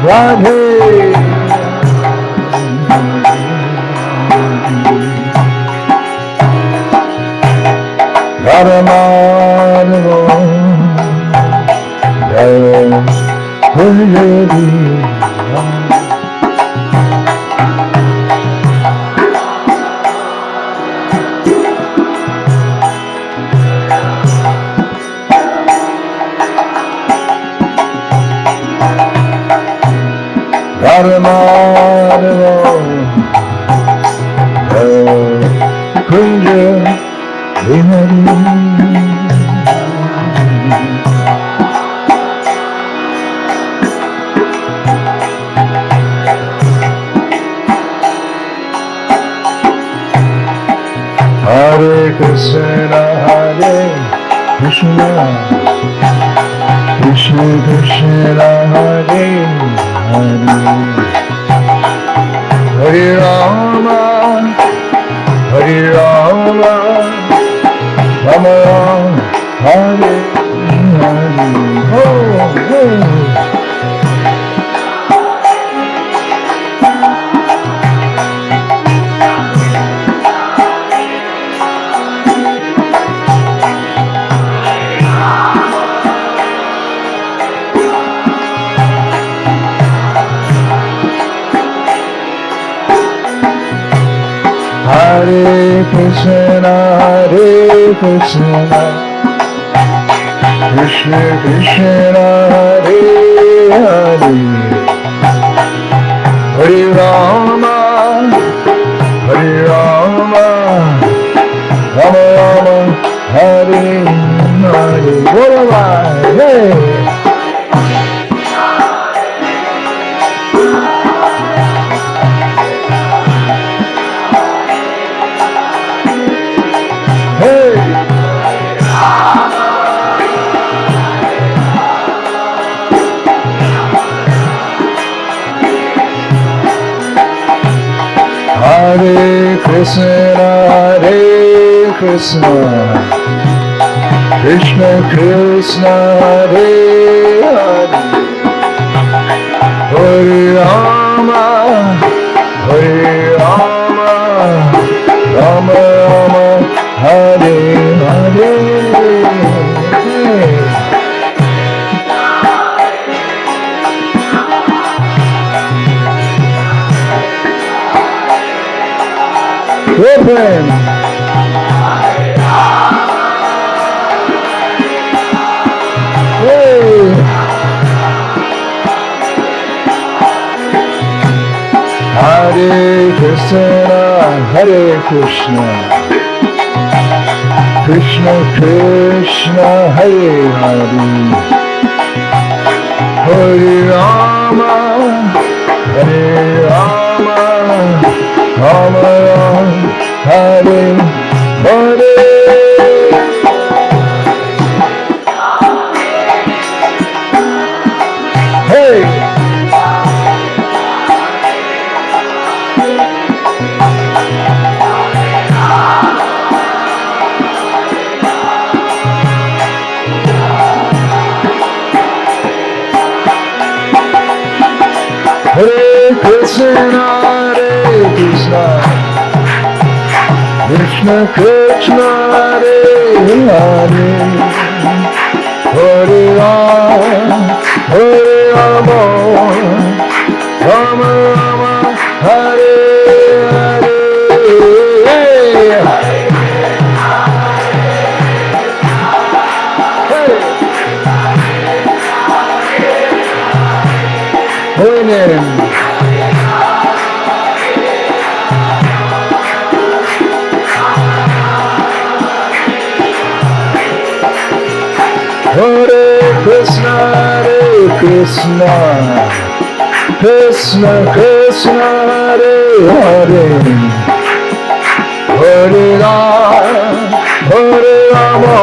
Radhe. Radha Madhava Jaya Hari. Radha Madhava Kunja Vihari. Hare Krishna, Hare Krishna, Krishna Krishna, Hare Hare, Hare Rama, Hare Rama, Rama Rama, Hare Hare. Oh, oh. Hare Krishna, Hare Krishna, Krishna Krishna, Hare Hare, Hare Rama, Hare Rama, Rama Rama, Hare Hare. Hey! Hare Krishna, Hare Krishna, Krishna Krishna, Hare Hare, Hare Rama, Hare Rama, Rama Rama, Hare Hare. Open. Hey. Hare Krishna, Hare Krishna, Krishna Krishna, Hare Hare, Hare Rama, Hare Rama, Rama Rama, Hare Hare. Hey! Hare Krishna, Hare Krishna, Krishna Krishna, Hare Hare, Hare Rama, Hare Rama, Rama Rama, Hare Hare. Holy name. Hare Krishna, Hare Krishna, Krishna Krishna, Hare Hare, Hare Rama, Hare Rama,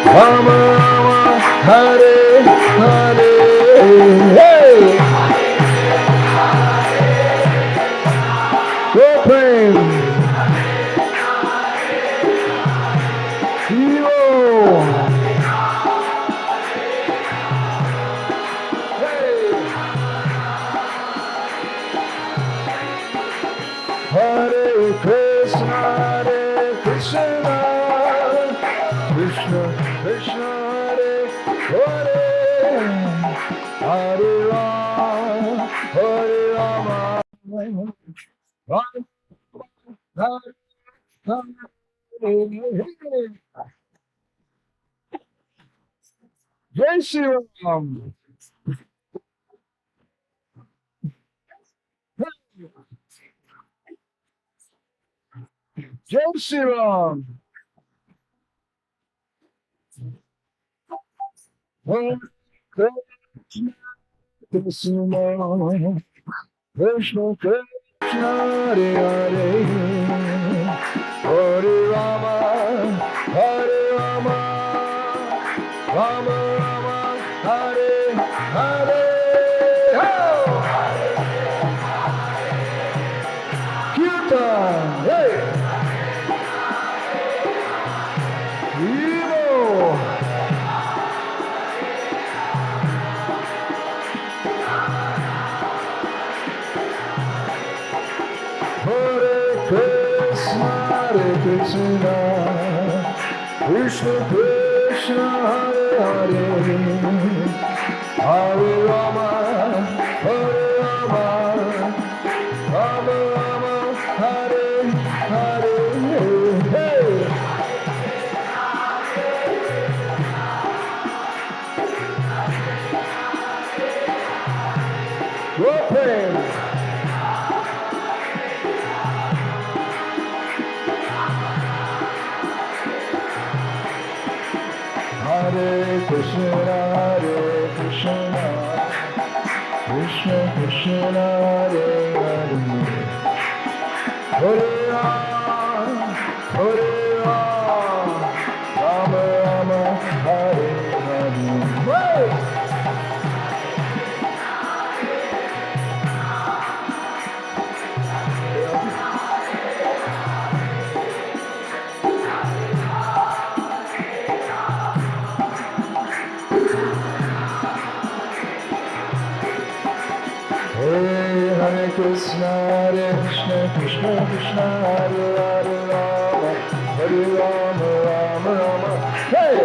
Rama Rama, Hare Hare. Hey! Go praise. Hero. Hey! Hare Rama, Hare Rama, Rama Hare Hare. Jai Shri Ram. Jai Shri Ram. Hare Krishna, Krishna, Krishna Krishna, Hare Hare, Hare Rama, Hare Rama, Rama Rama, Hare Hare. Kirtan, hey! Evil! Hare Krishna, Krishna Krishna, Hare Hare, Hare Rama, Hare Rama, Rama Rama, Hare Hare. Hey! Open! Hare Krishna, Krishna Krishna, Hare Hare, Hare Rama, Hare Rama, Rama Rama, Hare Hare. Hare Krishna, Krishna Krishna, Hare Hare, Rama, Hare Rama, Rama Rama. Hey!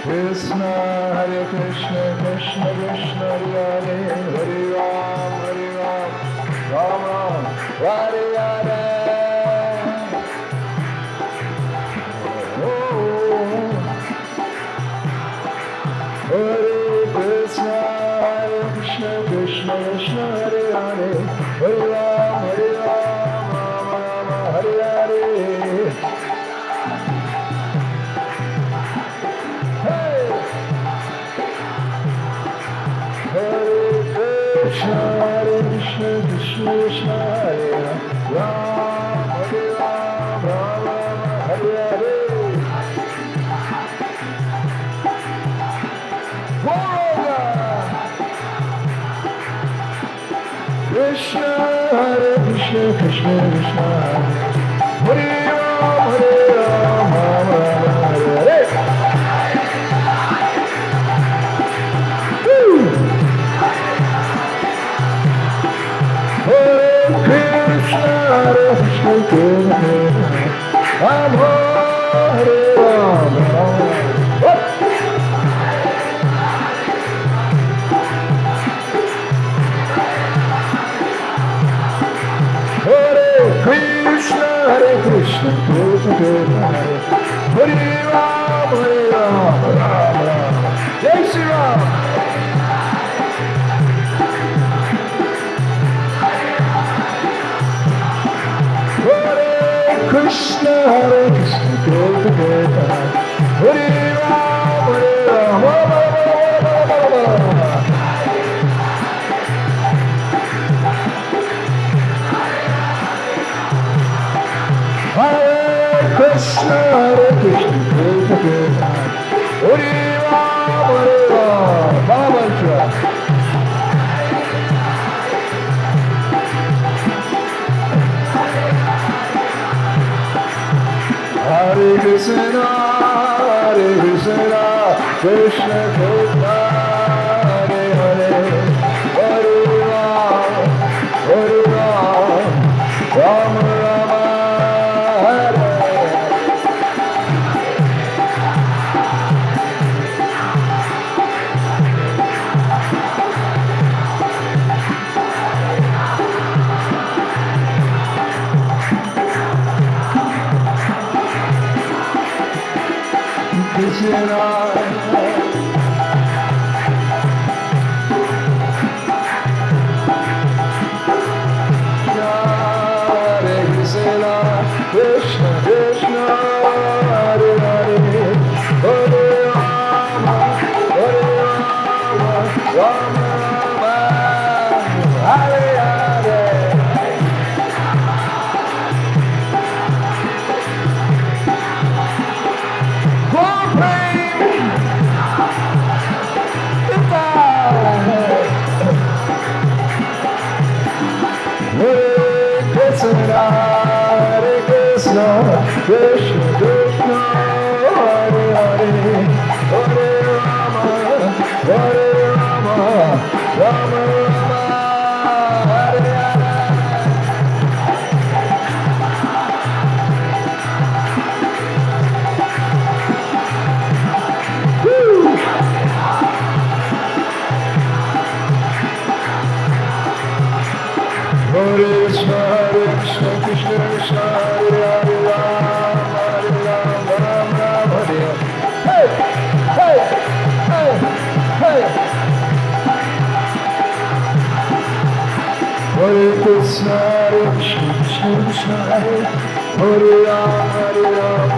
Krishna, Hare Krishna, Krishna Krishna, Hare Hare, Hare Rama, Rama, Hare Hare. Hare Krishna, Krishna Krishna, Hare Hare, Hare Rama, Rama Rama, Hare Hare. Hey! Hare Krishna, Krishna Krishna, Hare Rama, Rama, Hare Hare. Krishna, Hare Krishna, Krishna Krishna, Hare Rama, Rama, Hare Hare. Hare Krishna, Hare Krishna, Krishna Rama, Hare Rama, Krishna, Hare Krishna, Krishna Krishna, Hare Rama, Rama Rama. Jai Shri Ram. Hare Krishna, Hare Krishna, Krishna Krishna, Hare Rama, Rama Rama. Hare Krishna, Hare Krishna, Krishna Krishna, Hare Rama, Rama Mantra. Hare Krishna, Krishna Krishna, Hare Hare, Hare Rama, Rama Rama, Krishna, Krishna Krishna, Hare Hare, Hare Rama, Hare Rama, Rama Rama, Hare Hare. Hare Krishna, Krishna Krishna, Hare Hare, Hare Rama, Hare Rama, Rama Rama, Hare Hare. Hare Krishna, Hare Krishna, Krishna Krishna, Hare Hare, Rama, Hare Rama, Rama Rama, Hare Hare. Hey, hey, hey, hey. Hare Krishna, Hare Krishna, Krishna Krishna, Hare Rama, Hare Rama.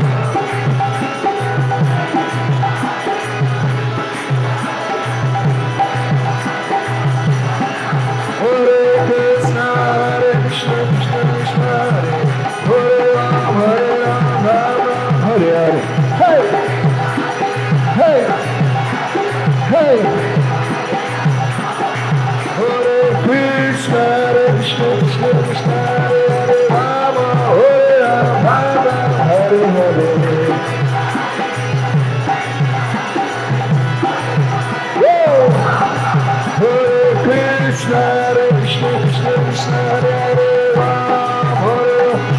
Hare Krishna, Hare Krishna, Krishna Krishna, Hare Rama, Rama, Hare Hare. Hey, hey, hey. Hare Krishna, Hare Krishna, Krishna Krishna, Hare Rama, Rama, Hare Hare. Whoa! Hare Krishna, Hare Krishna, Krishna Krishna, Hare Rama,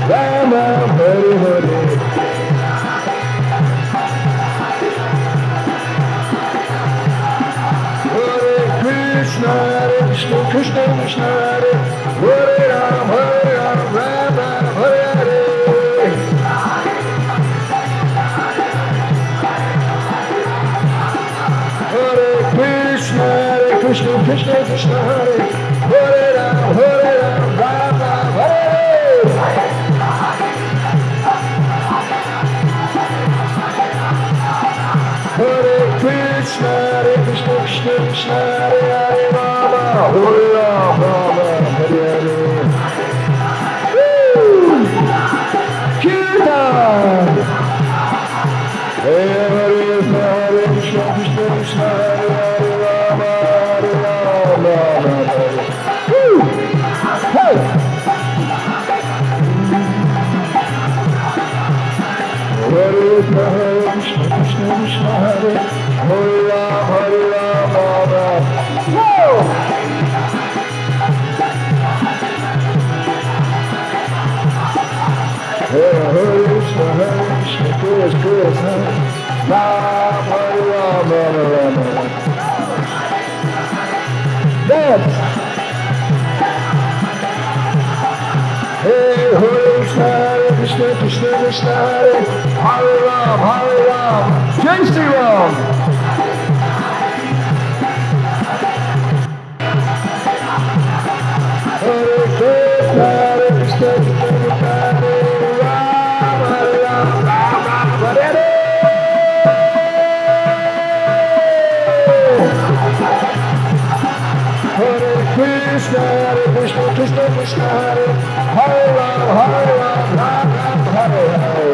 Rama, Hare Hare. Hare Krishna, Hare Krishna, Krishna Krishna, Hare Rama, Rama, Hare Hare. Hare Krishna, Hare Krishna, Krishna Krishna, Hare Rama, Rama, Hare Hare. Hare Krishna, Hare Krishna, Krishna Krishna, Hare Rama, Rama, Hare Hare. Kirtan. Hare Krishna, Hare Krishna, Krishna Krishna, Hare Rama, Rama, Hare Hare. Hey. Hare Krishna, Krishna Krishna, Hare Rama, Rama. Whoa! Hare Krishna, Krishna, Rama, Rama. Dance. Hey, Hare Krishna, Krishna Krishna, Hare Rama, Jai Shri Ram. Hare Krishna, Krishna Krishna, Hare Rama, Hare Hare. Hare Krishna, Krishna Krishna, Hare Rama, Hare Hare.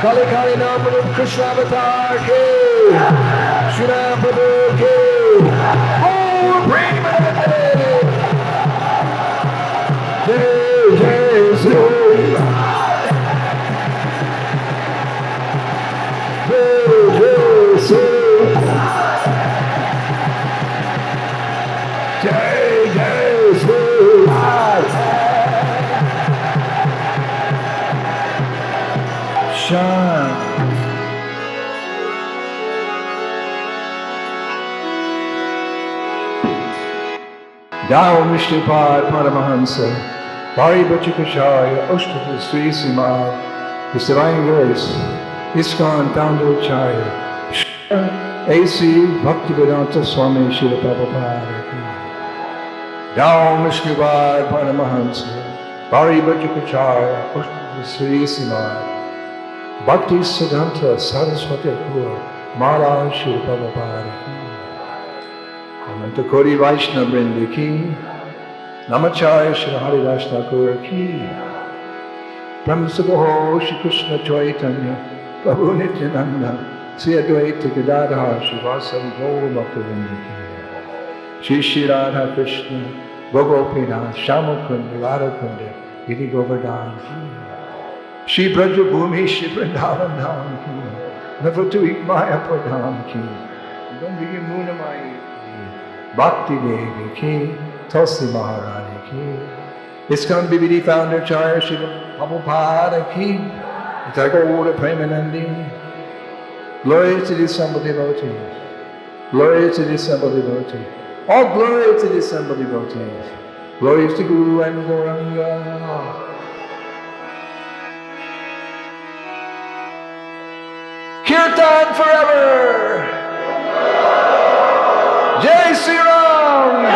Kali Kali Nam Krishna Avatar ke, Shri Prabhu ke, oh Premanande, Jai Jai Sri, Jai Jai Sri, Jai Jai Sri. Chant. Thou Mishnipad Paramahansa, Bari Bachikashaya, Oshtata Sri Simad, His Divine Grace, ISKCON Founder Acharya, A.C. Bhaktivedanta Swami Srila Prabhupada. Thou Mishnipad Paramahansa, Bari Bachikashaya, Oshtata Sri Simad, Bhakti Siddhanta Saraswati Kur, Maharaj Srila Prabhupada ki, Ananta Kori Vaishnava Vrinda ki, Namacharya Srila Haridas Thakur ki, Brahmasabho Shri Krishna Chaitanya, Prabhu Nityananda, Sri Advaita Gadadhar Srivasadi Gaur Bhaktivinoda ki, Shri Shri Radha Krishna, Gogopina, Shamakunda, Radhakunda, Giri Govardhan ki, Shri Braja Bhumi, Shri Vrindavan Dham ki, Navatuik Mayapur Dham ki, Gandhi Yamuna Maya ki, Bhakti Devi ki, Tulsi Maharani ki, ISKCON BBD Founder Acharya Shri Prabhupada ki, Thakur Premanande. Glory to the assembled devotees. Glory to the assembled devotees. All glory to the assembled devotees. Glory to Guru and Gauranga. Kirtan forever! Jai Sri Ram!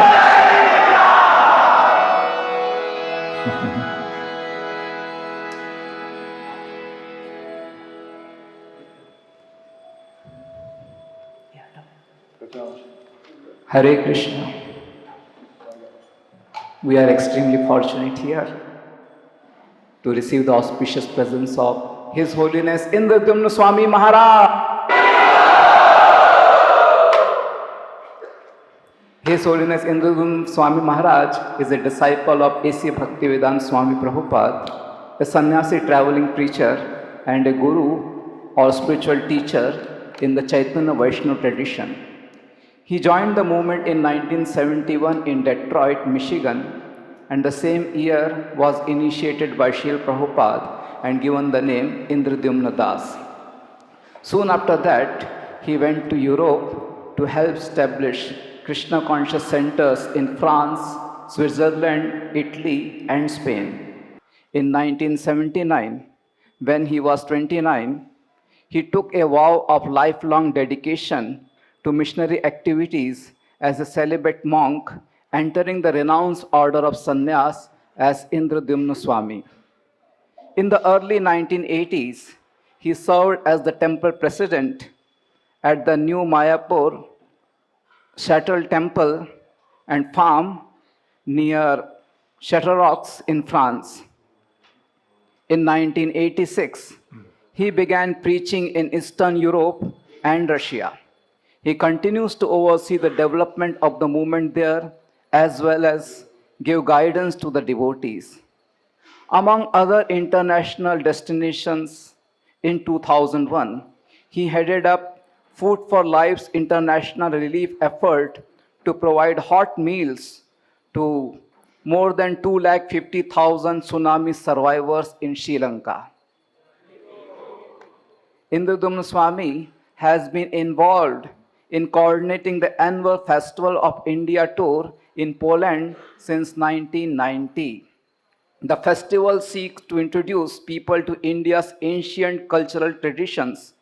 Hare Krishna. We are extremely fortunate here to receive the auspicious presence of His Holiness Indradyumna Swami Maharaj. His Holiness Indradyumna Swami Maharaj is a disciple of A.C. Bhaktivedanta Swami Prabhupada, a sannyasi traveling preacher and a guru or spiritual teacher in the Chaitanya Vaishnava tradition. He joined the movement in 1971 in Detroit, Michigan, and the same year was initiated by Srila Prabhupada and given the name Indradyumna Das. Soon after that, he went to Europe to help establish Krishna conscious centers in France, Switzerland, Italy, and Spain. In 1979, when he was 29, he took a vow of lifelong dedication to missionary activities as a celibate monk, entering the renounced order of sannyas as Indradyumna Swami. In the early 1980s, he served as the temple president at the new Mayapur Shuttle Temple and Farm near Châteauroux in France. In 1986, he began preaching in Eastern Europe and Russia. He continues to oversee the development of the movement there as well as give guidance to the devotees. Among other international destinations, in 2001, he headed up Food for Life's international relief effort to provide hot meals to more than 250,000 tsunami survivors in Sri Lanka. Indradyumna Swami has been involved in coordinating the annual Festival of India tour in Poland since 1990. The festival seeks to introduce people to India's ancient cultural traditions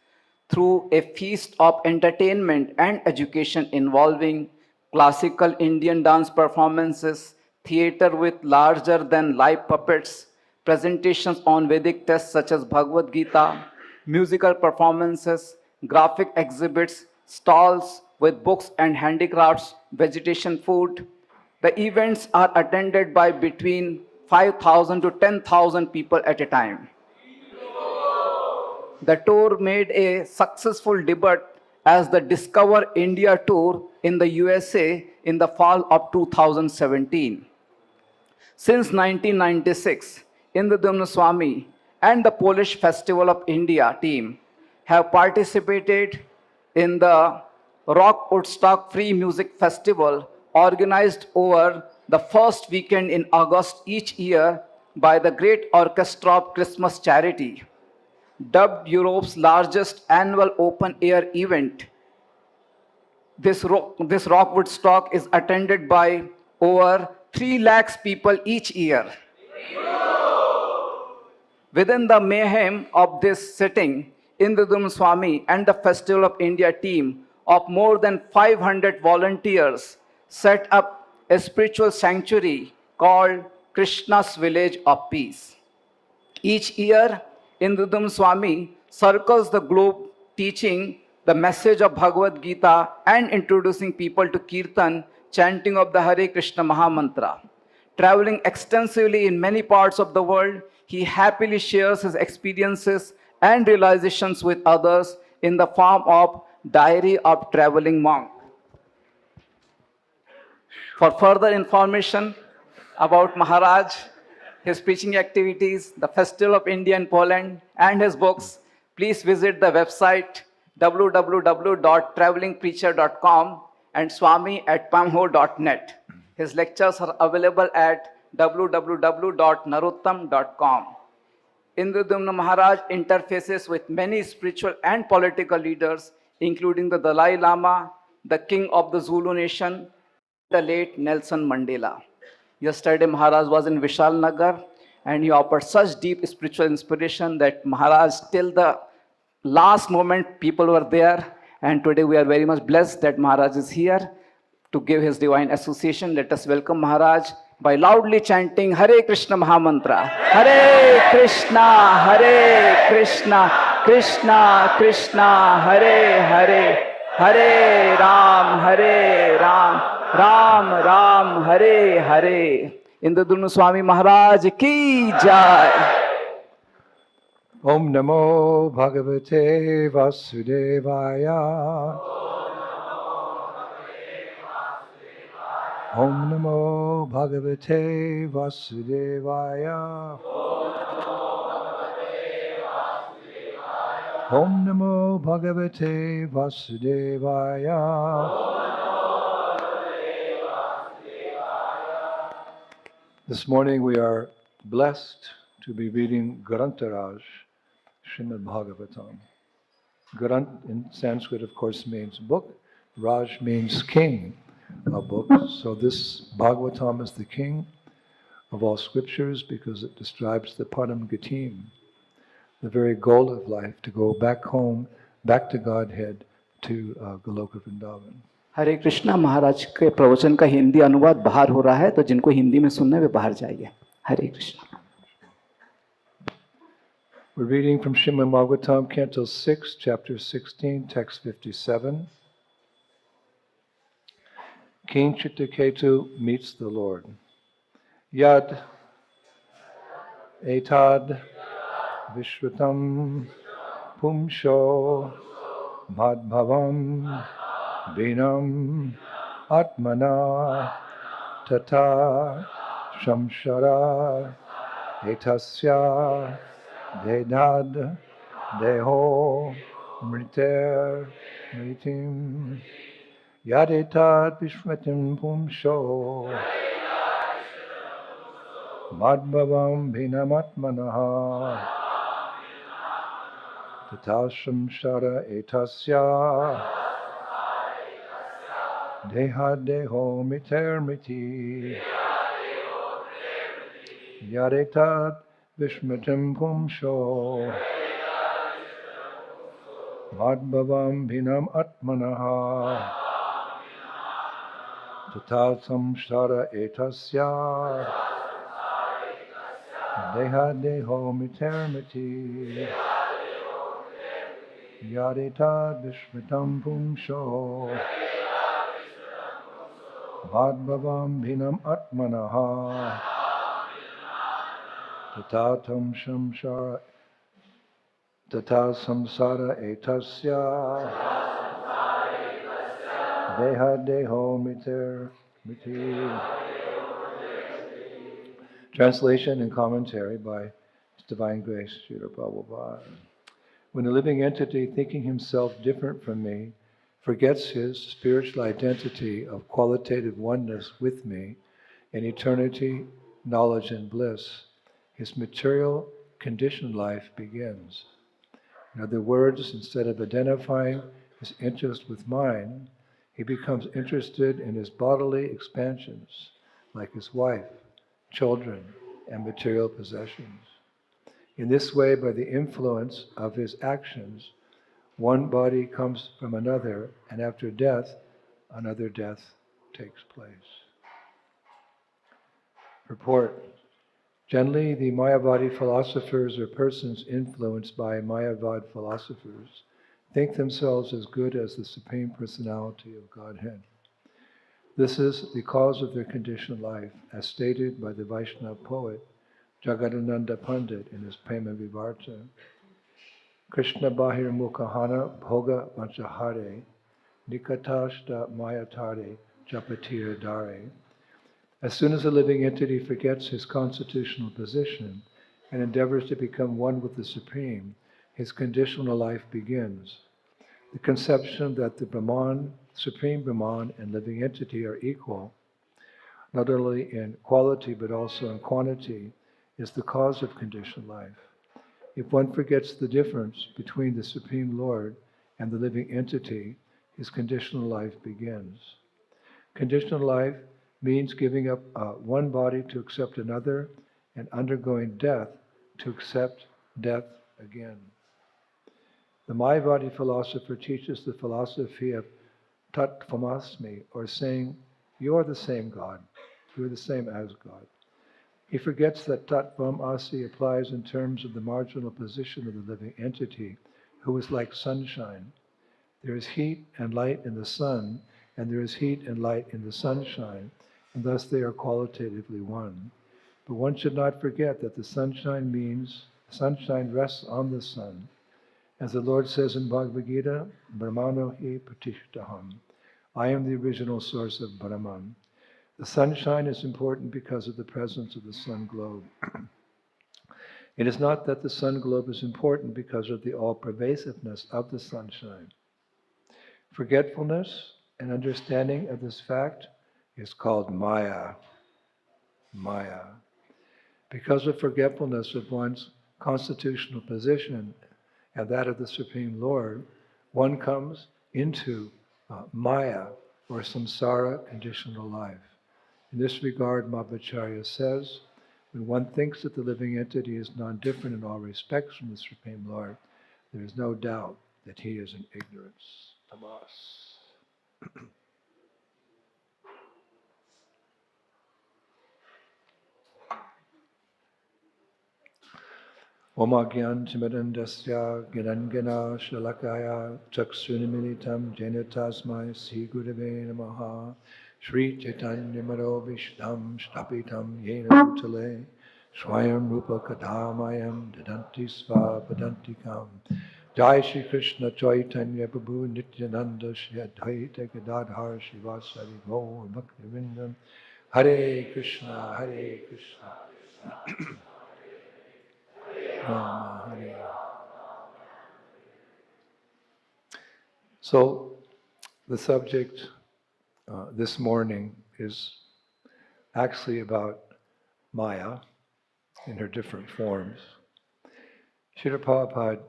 through a feast of entertainment and education involving classical Indian dance performances, theater with larger than life puppets, presentations on Vedic texts such as Bhagavad Gita, musical performances, graphic exhibits, stalls with books and handicrafts, vegetation food. The events are attended by between 5,000 to 10,000 people at a time. The tour made a successful debut as the Discover India tour in the USA in the fall of 2017. Since 1996, Indradyumna Swami and the Polish Festival of India team have participated in the Rock Woodstock Free Music Festival organized over the first weekend in August each year by the Great Orchestra of Christmas Charity. Dubbed Europe's largest annual open-air event, this Rock Woodstock is attended by over 3 lakhs people each year. Within the mayhem of this setting, Indradyumna Swami and the Festival of India team of more than 500 volunteers set up a spiritual sanctuary called Krishna's Village of Peace. Each year, Indradyumna Swami circles the globe teaching the message of Bhagavad Gita and introducing people to Kirtan, chanting of the Hare Krishna Mahamantra. Traveling extensively in many parts of the world, he happily shares his experiences and realizations with others in the form of Diary of Traveling Monk. For further information about Maharaj, his preaching activities, the Festival of India in Poland, and his books, please visit the website www.travelingpreacher.com and swami@pamho.net. His lectures are available at www.narottam.com. Indradyumna Maharaj interfaces with many spiritual and political leaders, including the Dalai Lama, the king of the Zulu nation, the late Nelson Mandela. Yesterday, Maharaj was in Vishal Nagar and he offered such deep spiritual inspiration that Maharaj, till the last moment, people were there. And today we are very much blessed that Maharaj is here to give his divine association. Let us welcome Maharaj by loudly chanting Hare Krishna Mahamantra. Hare Krishna, Krishna Krishna, Hare Hare, Hare Ram, Ram Ram, Hare Hare. Indradyumna Swami Maharaj ki jai. Om Namo Bhagavate Vasudevaya. Om Namo Bhagavate Vasudevaya. Om Namo Bhagavate Vasudevaya. This morning we are blessed to be reading Grantaraj, Srimad Bhagavatam. Grant in Sanskrit, of course, means book. Raj means king of books. So this Bhagavatam is the king of all scriptures because it describes the Param Gatim, the very goal of life, to go back home, back to Godhead, to Goloka Vrindavan. हरे कृष्णा महाराज के प्रवचन का हिंदी अनुवाद बाहर हो रहा है, तो जिनको हिंदी में सुनना है वे बाहर जाइए. हरे Krishna. We're reading from Srimad Bhagavatam, Canto 6, Chapter 16, Text 57. King Chitraketu meets the Lord. Yad etad vishrutam pumsho madbhavam vinam atmana tata shamshara etasya Vedad deho mriter mritim yadetat vishmatim pumsho Madbhavam Bhinamatmanaha Tatasam Shara Etasya Deha Deho Mitermiti Yaretat Vishmitam Pumsho Madbhavam Bhinam Atmanaha Tatasam Shara Etasya Deha Deho Mitermiti Yarita Vishmitam Pumsho Bhadbhavam Bhinam Atmanaha Tatatam Shamshara Tata Samsara Etasya Deha Deho Miti. Translation and commentary by His Divine Grace, Srila Prabhupada. When a living entity, thinking himself different from me, forgets his spiritual identity of qualitative oneness with me in eternity, knowledge, and bliss, his material conditioned life begins. In other words, instead of identifying his interest with mine, he becomes interested in his bodily expansions, like his wife, children, and material possessions. In this way, by the influence of his actions, one body comes from another, and after death, another death takes place. Purport. Generally, the Mayavadi philosophers or persons influenced by Mayavad philosophers think themselves as good as the Supreme Personality of Godhead. This is the cause of their conditioned life, as stated by the Vaishnava poet Jagadananda Pandit in his Prema Vivarta. Krishna Bahir Mukhahana Bhoga Vanchahare Nikatashta Mayatare Japatir Dare. As soon as a living entity forgets his constitutional position and endeavors to become one with the Supreme, his conditional life begins. The conception that the Brahman, Supreme Brahman, and living entity are equal, not only in quality but also in quantity, is the cause of conditioned life. If one forgets the difference between the Supreme Lord and the living entity, his conditional life begins. Conditional life means giving up one body to accept another and undergoing death to accept death again. The Mayavadi philosopher teaches the philosophy of Tat Tvamasmi, or saying, you are the same God, you are the same as God. He forgets that Tat Tvam Asi applies in terms of the marginal position of the living entity, who is like sunshine. There is heat and light in the sun, and there is heat and light in the sunshine, and thus they are qualitatively one. But one should not forget that the sunshine rests on the sun. As the Lord says in Bhagavad Gita, Brahmano hi pratishtaham. I am the original source of Brahman. The sunshine is important because of the presence of the sun globe. It is not that the sun globe is important because of the all-pervasiveness of the sunshine. Forgetfulness and understanding of this fact is called Maya. Maya. Because of forgetfulness of one's constitutional position and that of the Supreme Lord, one comes into Maya, or samsara, conditional life. In this regard, Madhvacharya says, when one thinks that the living entity is non-different in all respects from the Supreme Lord, there is no doubt that he is in ignorance. Tamas. Omagyan Timirandasya Ginangana Shalakaya Chaksunimilitam Janatasmai Sri Gurave Namaha Sri Chaitanya Maro Vishnam Shtapitam Yena Bhutale Swayam Rupa Kadhamayam Dadanti Sva Padantikam Jai Shri Krishna Chaitanya Prabhu Nityananda Shri Advaita Gadadhar Shivasari Gaur Bhaktivinoda Hare Krishna Hare Krishna Rama Hare. So the subject this morning is actually about Maya, in her different forms. Srila Prabhupada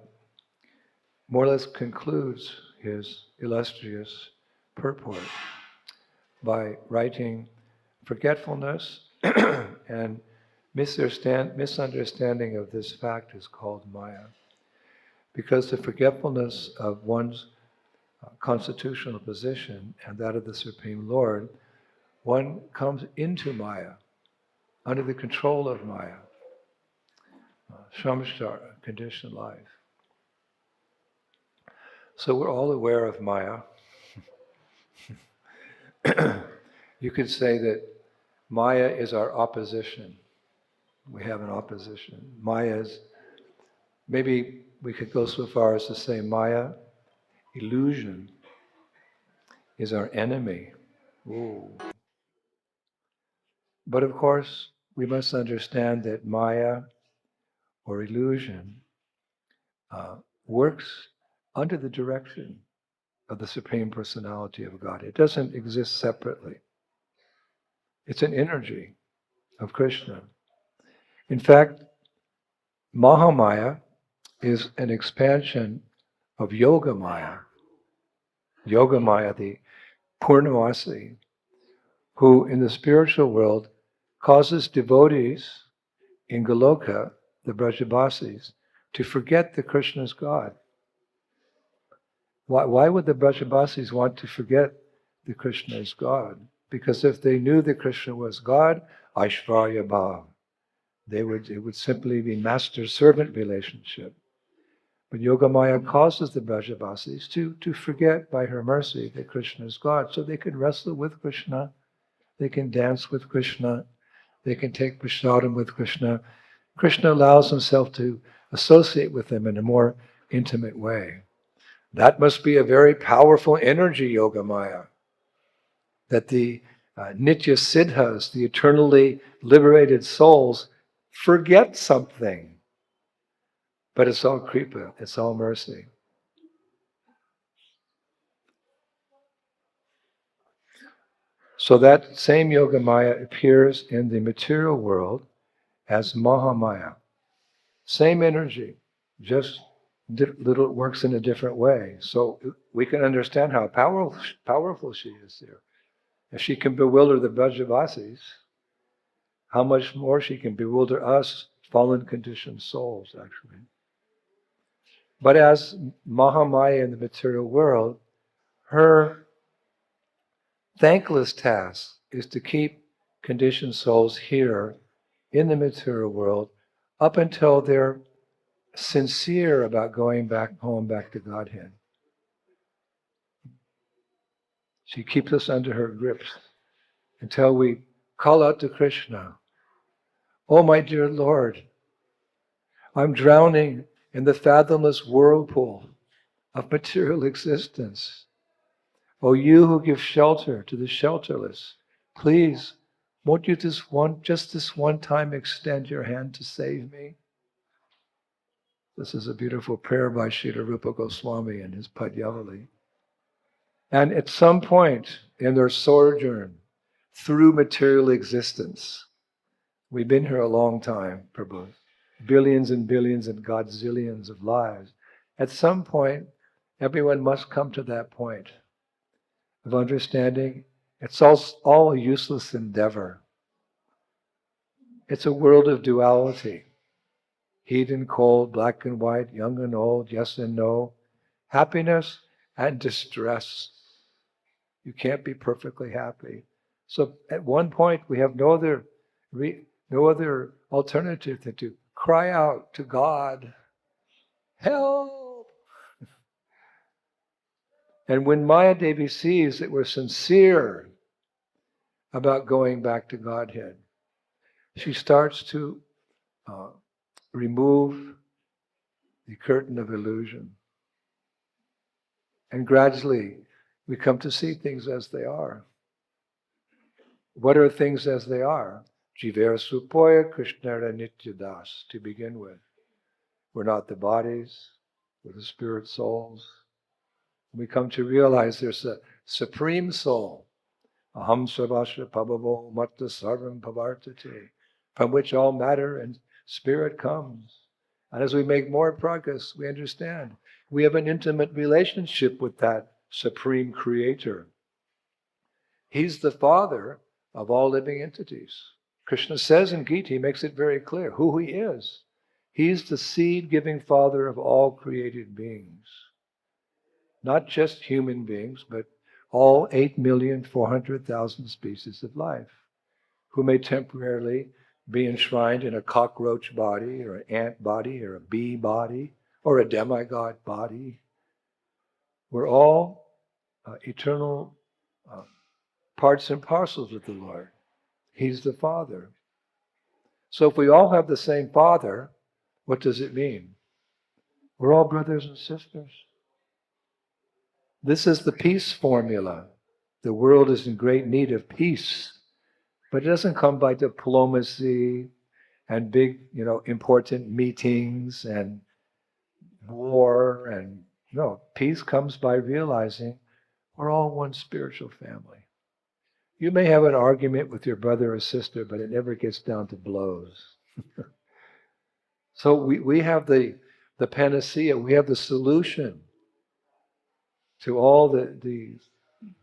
more or less concludes his illustrious purport by writing, forgetfulness and misunderstanding of this fact is called Maya. Because the forgetfulness of one's constitutional position and that of the Supreme Lord, one comes into Maya, under the control of Maya, samsara, conditioned life. So we're all aware of Maya. You could say that Maya is our opposition. We have an opposition. Maya is, maybe we could go so far as to say Maya, illusion, is our enemy. Ooh. But of course, we must understand that Maya or illusion works under the direction of the Supreme Personality of God. It doesn't exist separately. It's an energy of Krishna. In fact, Mahamaya is an expansion of Yogamaya. Yogamaya, the Purnamasi, who in the spiritual world causes devotees in Goloka, the Brajabasis, to forget that Krishna is God. Why would the Brajabasis want to forget that Krishna is God? Because if they knew that Krishna was God, Aishvarya Bhav, it would simply be master-servant relationship. But Yogamaya causes the Brajabasis to forget by her mercy that Krishna is God. So they can wrestle with Krishna, they can dance with Krishna, they can take prasadam with Krishna. Krishna allows himself to associate with them in a more intimate way. That must be a very powerful energy, Yogamaya, that the Nitya Siddhas, the eternally liberated souls, forget something. But it's all kripa, it's all mercy. So that same Yogamaya appears in the material world as Mahamaya. Same energy, just little works in a different way. So we can understand how powerful she is there. If she can bewilder the Brajavasis, how much more she can bewilder us, fallen conditioned souls, actually. But as Mahamaya in the material world, her thankless task is to keep conditioned souls here in the material world up until they're sincere about going back home, back to Godhead. She keeps us under her grips until we call out to Krishna, "Oh, my dear Lord, I'm drowning in the fathomless whirlpool of material existence. Oh, you who give shelter to the shelterless, please, won't you just this one time extend your hand to save me?" This is a beautiful prayer by Srila Rupa Goswami in his Padyavali. And at some point in their sojourn through material existence, we've been here a long time, Prabhu, billions and billions and godzillions of lives. At some point, everyone must come to that point of understanding it's all a useless endeavor. It's a world of duality. Heat and cold, black and white, young and old, yes and no, happiness and distress. You can't be perfectly happy. So at one point we have no other alternative than to cry out to God, "Help!" And when Maya Devi sees that we're sincere about going back to Godhead, she starts to remove the curtain of illusion. And gradually we come to see things as they are. What are things as they are? Jiver Supoya Krishnara Nityadas, to begin with. We're not the bodies, we're the spirit souls. We come to realize there's a supreme soul, Aham Sarvasya Pabhavo Matta Sarvam Pavartate, from which all matter and Spirit comes. And as we make more progress, we understand we have an intimate relationship with that Supreme Creator. He's the Father of all living entities. Krishna says in Gita, he makes it very clear who he is. He's the seed-giving Father of all created beings. Not just human beings, but all 8,400,000 species of life, who may temporarily be enshrined in a cockroach body, or an ant body, or a bee body, or a demigod body. We're all eternal parts and parcels of the Lord. He's the Father. So if we all have the same Father, what does it mean? We're all brothers and sisters. This is the peace formula. The world is in great need of peace, but it doesn't come by diplomacy and big, important meetings and war. And no, peace comes by realizing we're all one spiritual family. You may have an argument with your brother or sister, but it never gets down to blows. So we have the panacea, we have the solution to all the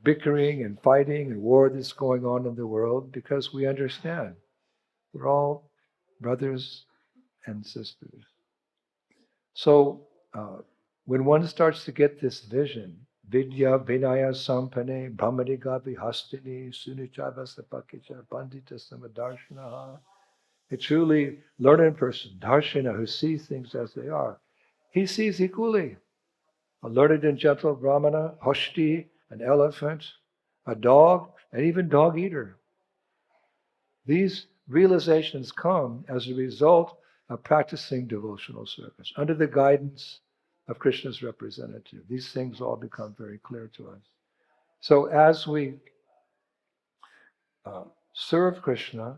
bickering and fighting and war that's going on in the world, because we understand we're all brothers and sisters. So when one starts to get this vision, Vidya Vinaya Sampane Brahmadiga Vihastini Sunichava Sapakicha Pandita Samadarshana, a truly learned person, Darshana, who sees things as they are, he sees equally a learned and gentle Brahmana, Hoshti, an elephant, a dog, and even dog eater. These realizations come as a result of practicing devotional service under the guidance of Krishna's representative. These things all become very clear to us. So as we serve Krishna,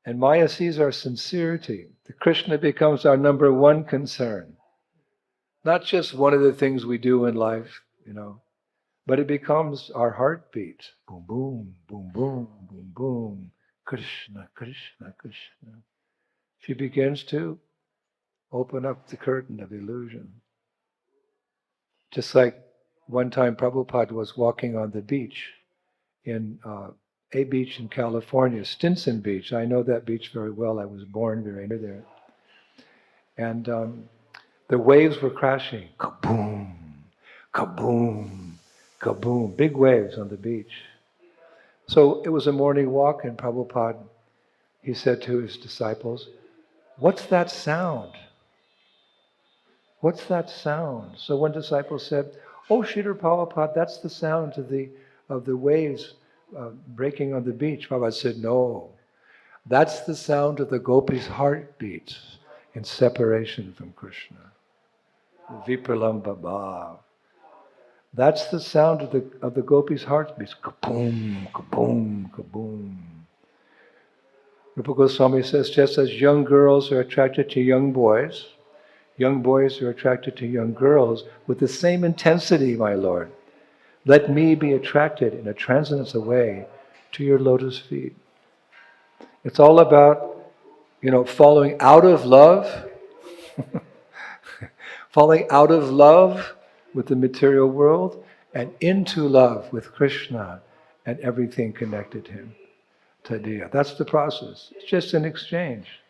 and Maya sees our sincerity, the Krishna becomes our number one concern. Not just one of the things we do in life, but it becomes our heartbeat. Boom, boom, boom, boom, boom, boom. Krishna, Krishna, Krishna. She begins to open up the curtain of illusion. Just like one time Prabhupada was walking on the beach in a beach in California, Stinson Beach. I know that beach very well. I was born very near there. And the waves were crashing. Kaboom, kaboom, kaboom. Big waves on the beach. So it was a morning walk, and Prabhupada, he said to his disciples, "What's that sound? What's that sound?" So one disciple said, "Oh, Sridhar Prabhupada, that's the sound of the waves breaking on the beach." Prabhupada said, "No, that's the sound of the gopis' heartbeats in separation from Krishna. Vipralamba bhav. That's the sound of the gopis' heartbeats. Kaboom, kaboom, kaboom." Rupa Goswami says, just as young girls are attracted to young boys are attracted to young girls with the same intensity, my Lord. Let me be attracted in a transcendental way to your lotus feet. It's all about, falling out of love, falling out of love with the material world and into love with Krishna and everything connected to him. Tadiya. That's the process. It's just an exchange.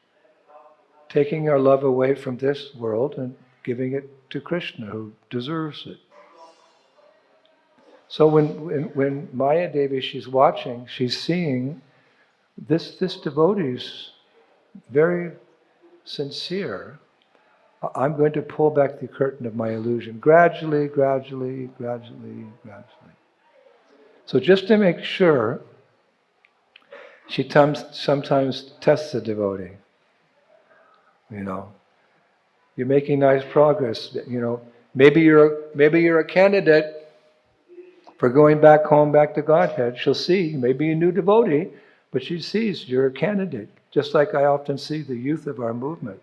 Taking our love away from this world and giving it to Krishna, who deserves it. So when Maya Devi, she's watching, she's seeing this devotee is very sincere. I'm going to pull back the curtain of my illusion gradually, gradually, gradually, gradually. So just to make sure, she sometimes tests the devotee. You're making nice progress. Maybe you're a candidate for going back home, back to Godhead. She'll see, maybe a new devotee, but she sees you're a candidate. Just like I often see the youth of our movement.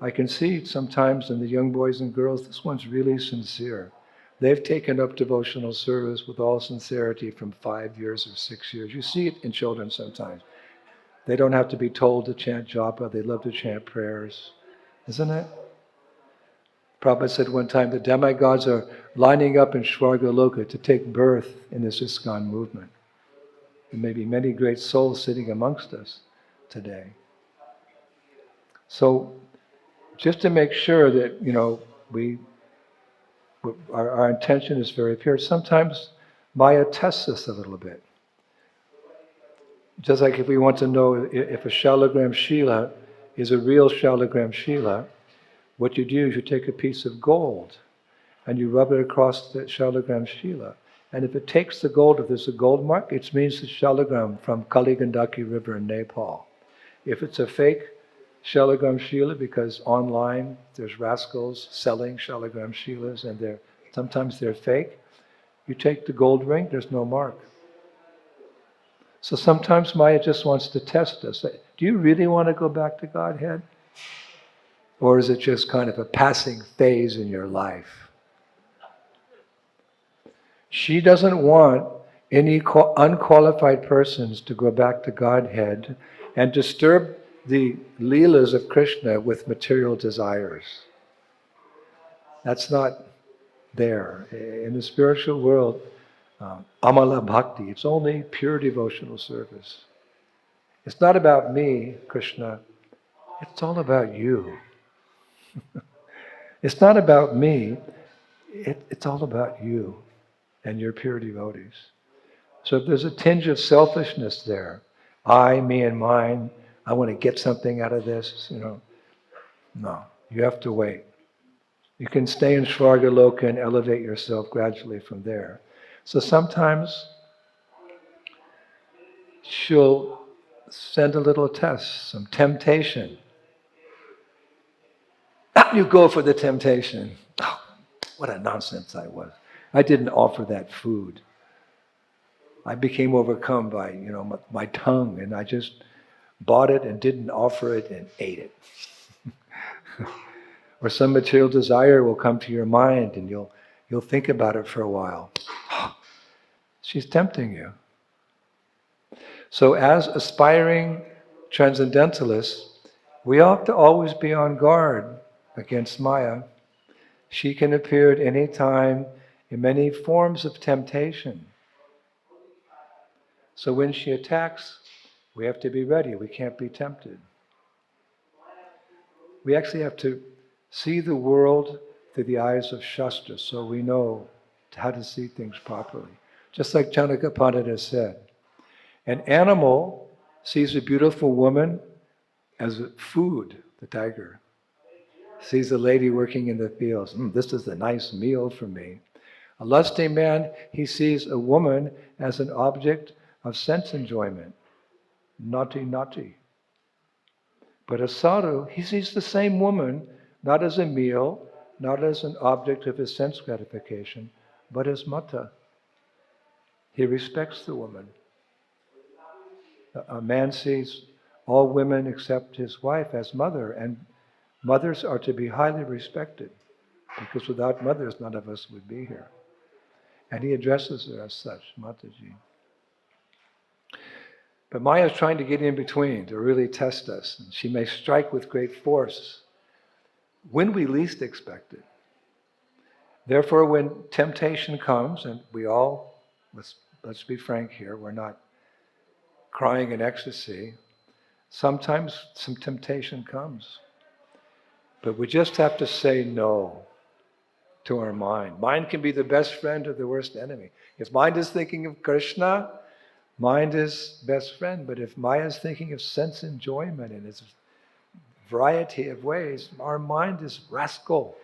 I can see sometimes in the young boys and girls, this one's really sincere. They've taken up devotional service with all sincerity from 5 years or 6 years. You see it in children sometimes. They don't have to be told to chant japa. They love to chant prayers. Isn't it? Prabhupada said one time the demigods are lining up in Svargaloka to take birth in this ISKCON movement. There may be many great souls sitting amongst us today. So, just to make sure that, our intention is very pure, sometimes Maya tests us a little bit. Just like if we want to know if a Shalagram Shila is a real Shalagram Shila, what you do is you take a piece of gold and you rub it across the Shalagram Shila. And if it takes the gold, if there's a gold mark, it means it's Shalagram from Kaligandaki River in Nepal. If it's a fake Shalagram Shila, because online there's rascals selling Shalagram Shilas and sometimes they're fake, you take the gold ring, there's no mark. So sometimes Maya just wants to test us. Do you really want to go back to Godhead? Or is it just kind of a passing phase in your life? She doesn't want any unqualified persons to go back to Godhead and disturb the leelas of Krishna with material desires. That's not there. In the spiritual world, Amala Bhakti, it's only pure devotional service. It's not about me, Krishna. It's all about you. It's not about me. It's all about you and your pure devotees. So if there's a tinge of selfishness there, I, me, and mine, I want to get something out of this, no, you have to wait. You can stay in Svargaloka and elevate yourself gradually from there. So sometimes she'll send a little test, some temptation. You go for the temptation. Oh, what a nonsense I was. I didn't offer that food. I became overcome by, my tongue, and I just bought it and didn't offer it and ate it. Or some material desire will come to your mind and you'll think about it for a while. She's tempting you. So as aspiring transcendentalists, we have to always be on guard against Maya. She can appear at any time in many forms of temptation. So when she attacks, we have to be ready. We can't be tempted. We actually have to see the world through the eyes of Shastra so we know how to see things properly. Just like Chanaka Pandit has said, an animal sees a beautiful woman as food, the tiger. Sees a lady working in the fields. This is a nice meal for me. A lusty man, he sees a woman as an object of sense enjoyment. Naughty, naughty. But a sadhu, he sees the same woman not as a meal, not as an object of his sense gratification, but as mata. He respects the woman. A man sees all women except his wife as mother, and mothers are to be highly respected, because without mothers, none of us would be here. And he addresses her as such, Mataji. But Maya is trying to get in between, to really test us. And she may strike with great force when we least expect it. Therefore, when temptation comes, and we all, let's be frank here, we're not crying in ecstasy. Sometimes some temptation comes. But we just have to say no to our mind. Mind can be the best friend or the worst enemy. If mind is thinking of Krishna, mind is best friend. But if Maya is thinking of sense enjoyment in its variety of ways, our mind is rascal.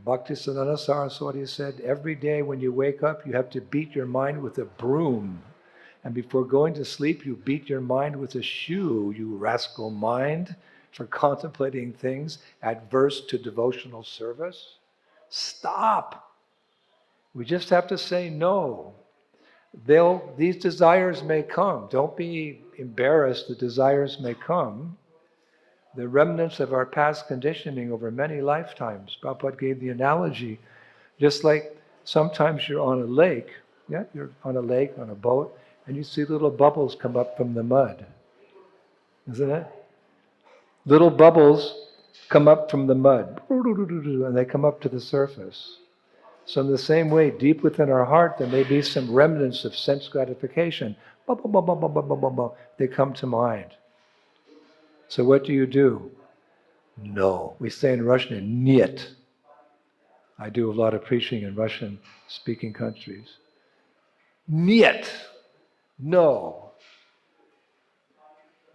Bhaktisiddhanta Saraswati said, every day when you wake up, you have to beat your mind with a broom. And before going to sleep, you beat your mind with a shoe, you rascal mind, for contemplating things adverse to devotional service. Stop. We just have to say no. These desires may come. Don't be embarrassed. The desires may come. The remnants of our past conditioning over many lifetimes. Prabhupada gave the analogy, just like sometimes you're on a lake, you're on a lake, on a boat, and you see little bubbles come up from the mud. isn't it? Little bubbles come up from the mud, and they come up to the surface. So in the same way, deep within our heart, there may be some remnants of sense gratification. They come to mind. So what do? No. We say in Russian, "Нет." I do a lot of preaching in Russian-speaking countries. "Нет." No.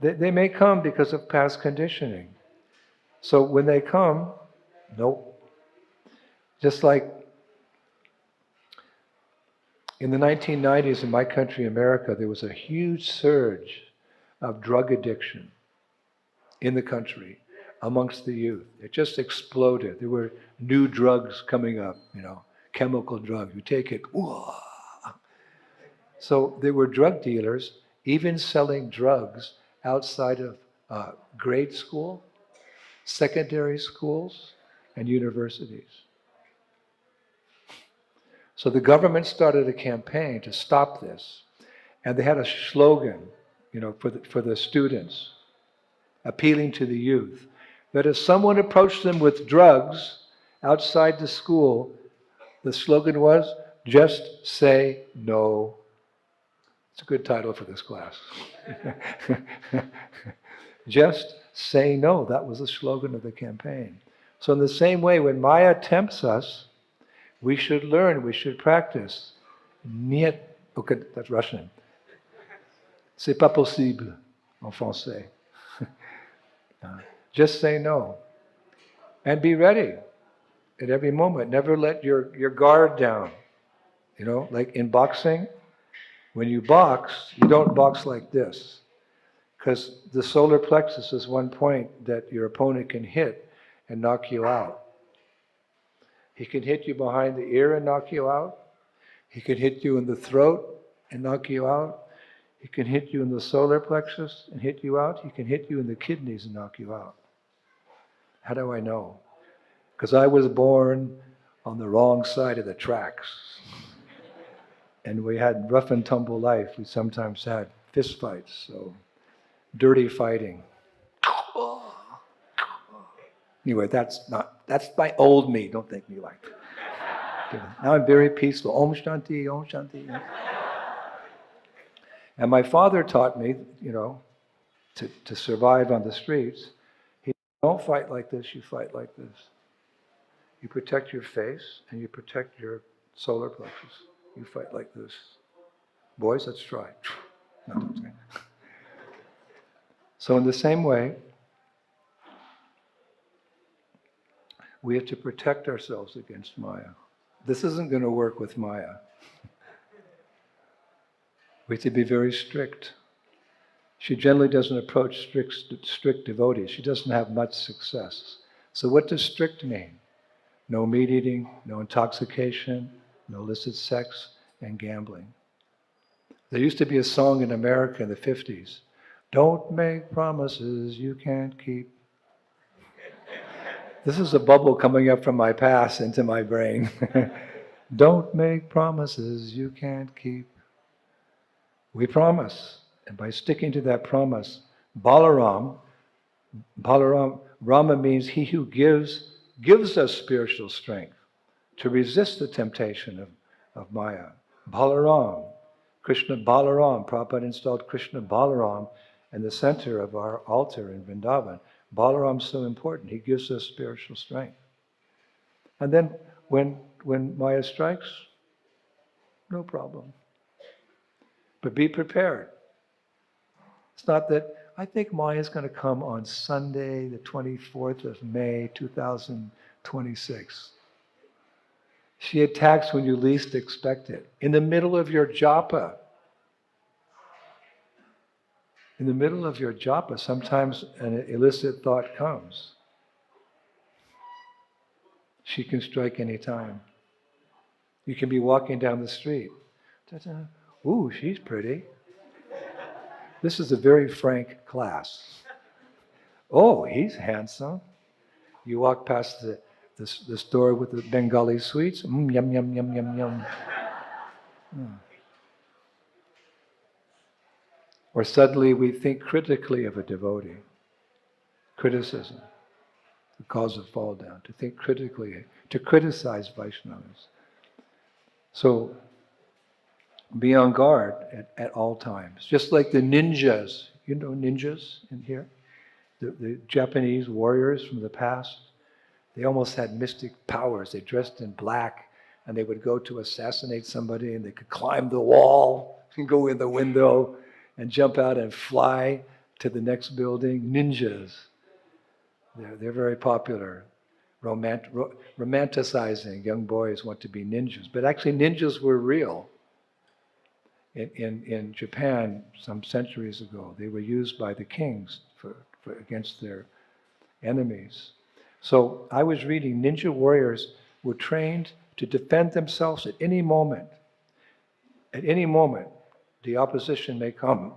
They may come because of past conditioning. So when they come, nope. Just like in the 1990s in my country, America, there was a huge surge of drug addiction in the country amongst the youth. It just exploded. There were new drugs coming up, chemical drugs. You take it, whoa. So there were drug dealers even selling drugs outside of grade school, secondary schools, and universities. So the government started a campaign to stop this. And they had a slogan, for the students, appealing to the youth, that if someone approached them with drugs outside the school, the slogan was, "Just say no." It's a good title for this class. Just say no. That was the slogan of the campaign. So in the same way, when Maya tempts us, we should learn, we should practice. Niet, okay, that's Russian. C'est pas possible en français. Just say no. And be ready at every moment. Never let your guard down. Like in boxing, when you box, you don't box like this. Because the solar plexus is one point that your opponent can hit and knock you out. He can hit you behind the ear and knock you out. He can hit you in the throat and knock you out. He can hit you in the solar plexus and hit you out. He can hit you in the kidneys and knock you out. How do I know? Because I was born on the wrong side of the tracks. And we had rough and tumble life. We sometimes had fist fights, so dirty fighting. Anyway, that's my old me. Don't think me like that. Now I'm very peaceful. Om Shanti, Om Shanti. And my father taught me, to survive on the streets. He said, don't fight like this, you fight like this. You protect your face and you protect your solar plexus. You fight like this. Boys, let's try. So in the same way, we have to protect ourselves against Maya. This isn't going to work with Maya. We have to be very strict. She generally doesn't approach strict devotees. She doesn't have much success. So what does strict mean? No meat eating, no intoxication, no illicit sex, and gambling. There used to be a song in America in the 50s. Don't make promises you can't keep. This is a bubble coming up from my past into my brain. Don't make promises you can't keep. We promise. And by sticking to that promise, Balaram, Rama means he who gives us spiritual strength to resist the temptation of Maya. Balaram, Krishna Balaram, Prabhupada installed Krishna Balaram in the center of our altar in Vrindavan. Balaram's so important, he gives us spiritual strength. And then when Maya strikes, no problem. But be prepared. It's not that, I think Maya is going to come on Sunday, the 24th of May, 2026. She attacks when you least expect it. In the middle of your japa. In the middle of your japa, sometimes an illicit thought comes. She can strike any time. You can be walking down the street. Ta-ta. Ooh, she's pretty. This is a very frank class. Oh, he's handsome. You walk past the store with the Bengali sweets. Yum, yum, yum, yum, yum. Or suddenly we think critically of a devotee. Criticism, the cause of fall down. To think critically, to criticize Vaishnavas. So be on guard at all times. Just like the ninjas. You know ninjas in here? The Japanese warriors from the past. They almost had mystic powers. They dressed in black and they would go to assassinate somebody and they could climb the wall and go in the window and jump out and fly to the next building. Ninjas. They're very popular. Romanticizing. Young boys want to be ninjas. But actually ninjas were real. In Japan, some centuries ago, they were used by the kings for against their enemies. So I was reading, ninja warriors were trained to defend themselves at any moment. At any moment, the opposition may come.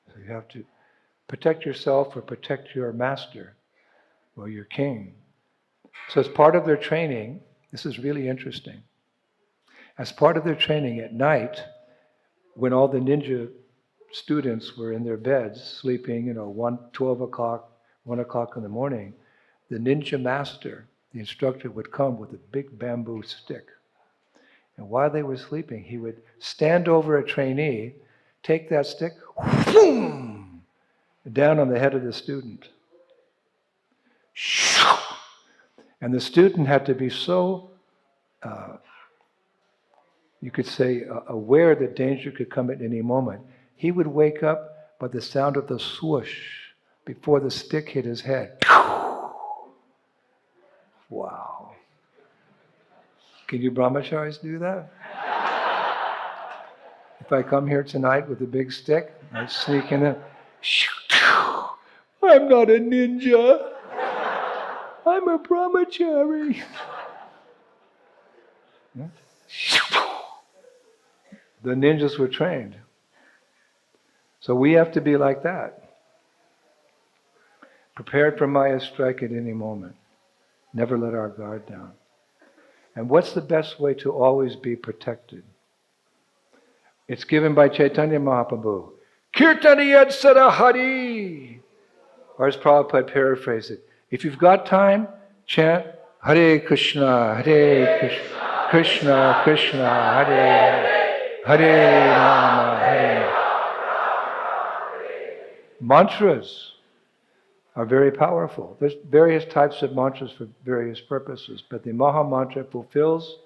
So you have to protect yourself or protect your master or your king. So as part of their training, this is really interesting. As part of their training at night, when all the ninja students were in their beds sleeping, 12 o'clock, 1 o'clock in the morning, the ninja master, the instructor, would come with a big bamboo stick. And while they were sleeping, he would stand over a trainee, take that stick, whoom, down on the head of the student. And the student had to be so, you could say, aware that danger could come at any moment. He would wake up by the sound of the swoosh before the stick hit his head. Wow. Can you brahmacharis do that? If I come here tonight with a big stick, I sneak in there. I'm not a ninja. I'm a brahmachari. The ninjas were trained. So we have to be like that. Prepared for Maya's strike at any moment. Never let our guard down. And what's the best way to always be protected? It's given by Chaitanya Mahaprabhu. Kirtan yadsara hare. Or as Prabhupada paraphrased it, if you've got time, chant Hare Krishna, Hare Krishna, Krishna Krishna, Hare Hare Rama, Hare. Mantras are very powerful. There's various types of mantras for various purposes, but the Maha Mantra fulfills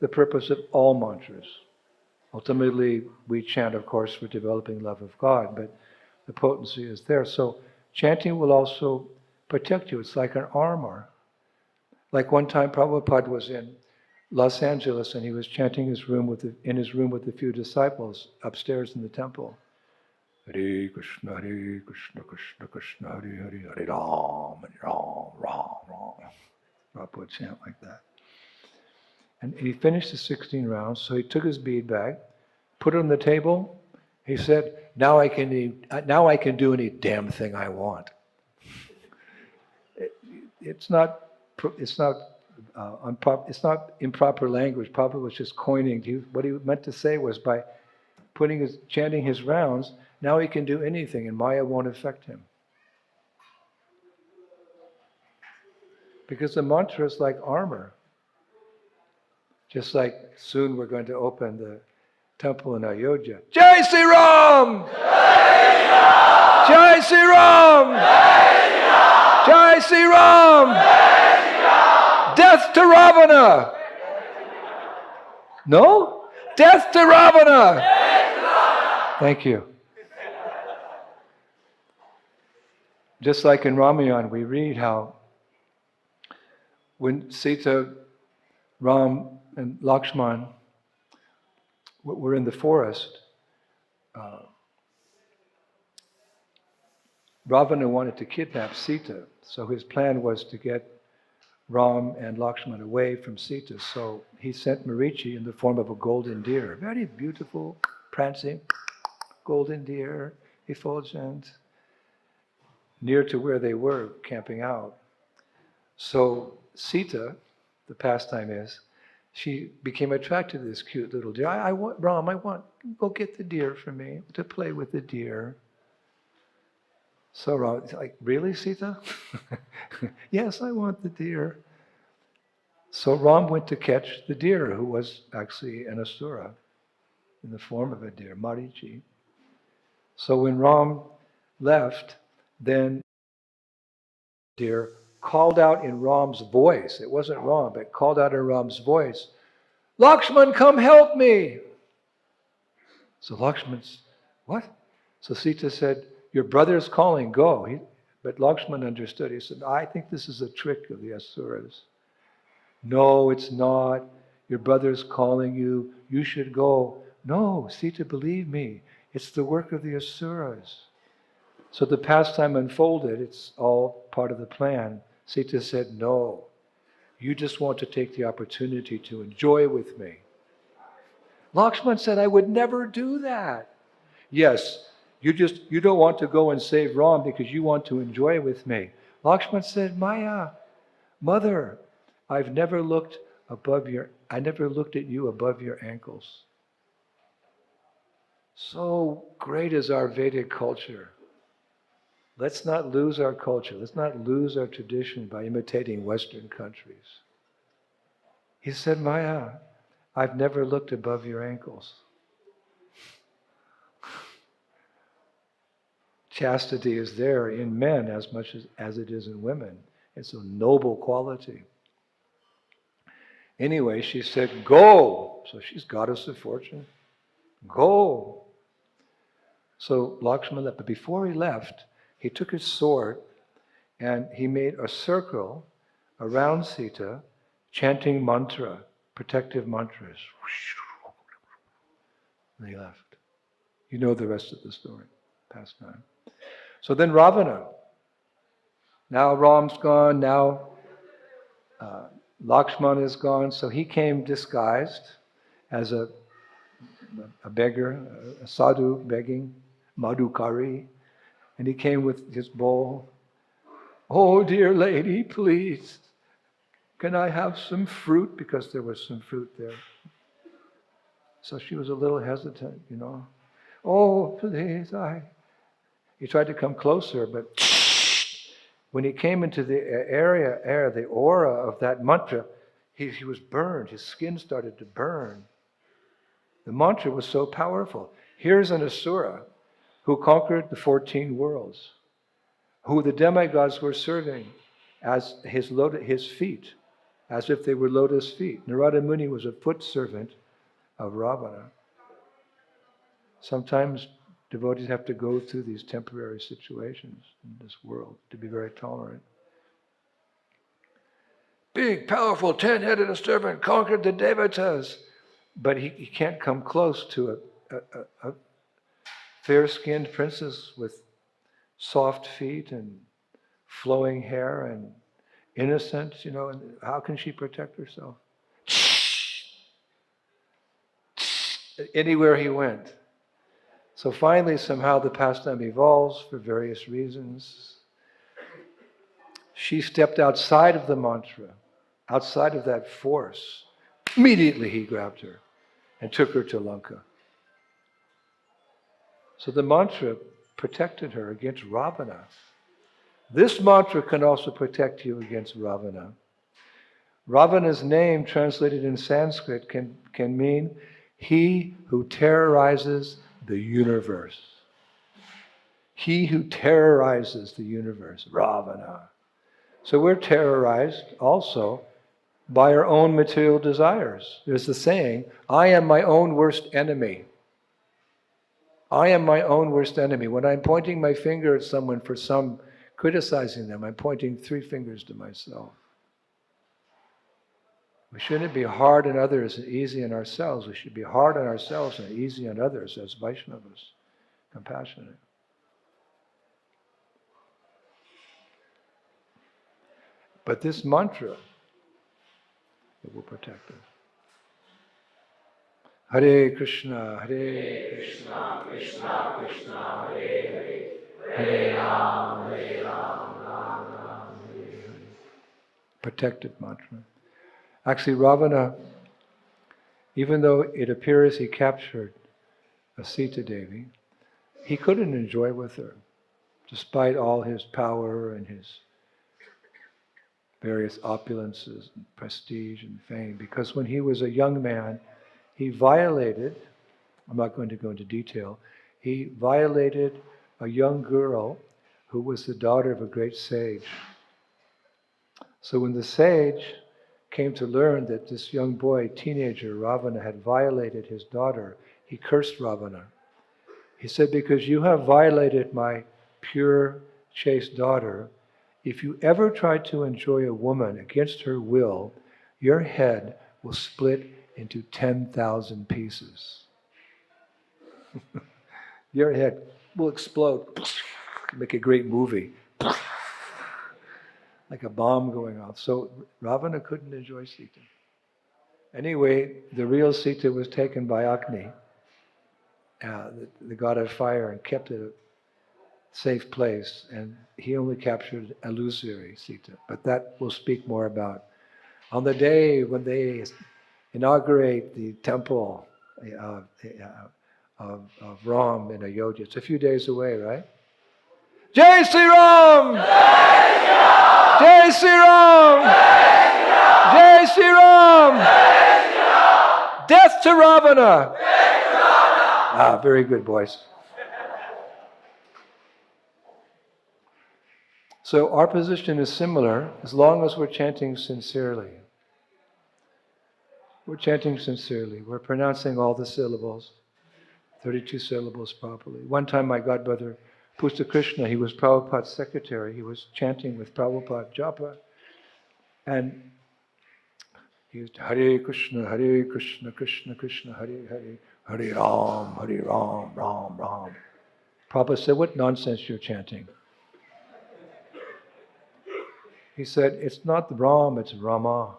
the purpose of all mantras. Ultimately, we chant, of course, for developing love of God, but the potency is there. So chanting will also protect you. It's like an armor. Like one time Prabhupada was in Los Angeles and he was chanting in his room with a few disciples upstairs in the temple. Hare Krishna, Krishna Krishna, Hare Hare, Hare Ram, Ram, Ram, Ram. Prabhupada would chant like that. And he finished the 16 rounds, so he took his bead bag, put it on the table. He said, now I can do any damn thing I want. It's not improper language. Prabhupada was just coining. What he meant to say was by chanting his rounds, now he can do anything and Maya won't affect him. Because the mantra is like armor. Just like soon we're going to open the temple in Ayodhya. Jai Sri Ram! Jai Sri Ram! Jai Sri Ram! Death to Ravana! No? Death to Ravana! Thank you. Just like in Ramayana, we read how when Sita, Ram, and Lakshman were in the forest, Ravana wanted to kidnap Sita. So his plan was to get Ram and Lakshman away from Sita. So he sent Marichi in the form of a golden deer. Very beautiful, prancing, golden deer, effulgent, near to where they were camping out. So Sita, the pastime is, she became attracted to this cute little deer. I want, Ram, go get the deer for me, to play with the deer. So Ram, like, really, Sita? Yes, I want the deer. So Ram went to catch the deer, who was actually an asura in the form of a deer, Marichi. So when Ram left, then deer called out in Ram's voice. It wasn't Ram, but called out in Ram's voice, "Lakshman, come help me!" So Lakshman's, what? So Sita said, "Your brother's calling, go." But Lakshman understood. He said, "I think this is a trick of the Asuras." "No, it's not. Your brother's calling you. You should go." "No, Sita, believe me. It's the work of the Asuras." So the pastime unfolded. It's all part of the plan. Sita said, "No, you just want to take the opportunity to enjoy with me." Lakshman said, "I would never do that." "Yes, you don't want to go and save Ram because you want to enjoy with me." Lakshman said, "Maya, mother, I never looked at you above your ankles." So great is our Vedic culture. Let's not lose our culture. Let's not lose our tradition by imitating Western countries. He said, "Maya, I've never looked above your ankles." Chastity is there in men as much as it is in women. It's a noble quality. Anyway, she said, "Go." So she's goddess of fortune. Go. So Lakshmana left. But before he left, he took his sword and he made a circle around Sita, chanting mantra, protective mantras. And he left. You know the rest of the story, pastime. So then Ravana. Now Ram's gone, now Lakshmana is gone, so he came disguised as a beggar, a sadhu begging, madhukari, and he came with his bowl. "Oh, dear lady, please, can I have some fruit?" Because there was some fruit there. So she was a little hesitant, "Oh, please, He tried to come closer, but when he came into the the aura of that mantra, he was burned. His skin started to burn. The mantra was so powerful. Here's an asura who conquered the 14 worlds, who the demigods were serving as his feet, as if they were lotus feet. Narada Muni was a foot servant of Ravana. Sometimes devotees have to go through these temporary situations in this world to be very tolerant. Big, powerful, 10-headed serpent conquered the devatas, but he can't come close to a fair-skinned princess with soft feet and flowing hair and innocent, and how can she protect herself? Anywhere he went. So finally, somehow the pastime evolves for various reasons. She stepped outside of the mantra, outside of that force. Immediately he grabbed her and took her to Lanka. So the mantra protected her against Ravana. This mantra can also protect you against Ravana. Ravana's name, translated in Sanskrit, can mean he who terrorizes the universe. He who terrorizes the universe, Ravana. So we're terrorized also by our own material desires. There's the saying, "I am my own worst enemy." I am my own worst enemy. When I'm pointing my finger at someone for criticizing them, I'm pointing 3 fingers to myself. We shouldn't be hard on others and easy on ourselves. We should be hard on ourselves and easy on others as Vaishnavas, compassionate. But this mantra, it will protect us. Hare Krishna, Hare Krishna, Krishna Krishna, Hare Hare, Hare Ram, Hare Ram, Ram Ram, Hare Hare. Protective mantra. Actually, Ravana Even though it appears he captured a Sita Devi, he couldn't enjoy with her, despite all his power and his various opulences and prestige and fame, because when he was a young man, he violated, I'm not going to go into detail, he violated a young girl who was the daughter of a great sage. So when the sage came to learn that this young boy, teenager, Ravana, had violated his daughter, he cursed Ravana. He said, because you have violated my pure, chaste daughter, if you ever try to enjoy a woman against her will, your head will split into 10,000 pieces. Your head will explode, make a great movie, like a bomb going off. So Ravana couldn't enjoy Sita. Anyway, the real Sita was taken by Agni, the god of fire, and kept at a safe place. And he only captured illusory Sita. But that we'll speak more about. On the day when they inaugurate the temple of Ram in Ayodhya, it's a few days away, right? Jai Sri Ram! Jai Sri Ram! Jai Sri Ram! Death to Ravana! Ah, very good, boys. So our position is similar as long as we're chanting sincerely. We're chanting sincerely. We're pronouncing all the syllables, 32 syllables properly. One time my godbrother, Pusta Krishna, he was Prabhupada's secretary. He was chanting with Prabhupada japa. And he was Hare Krishna, Krishna Krishna, Hare Hare, Hare Ram, Ram Ram. Prabhupada said, what nonsense you're chanting? He said, it's not the Ram, it's Rama.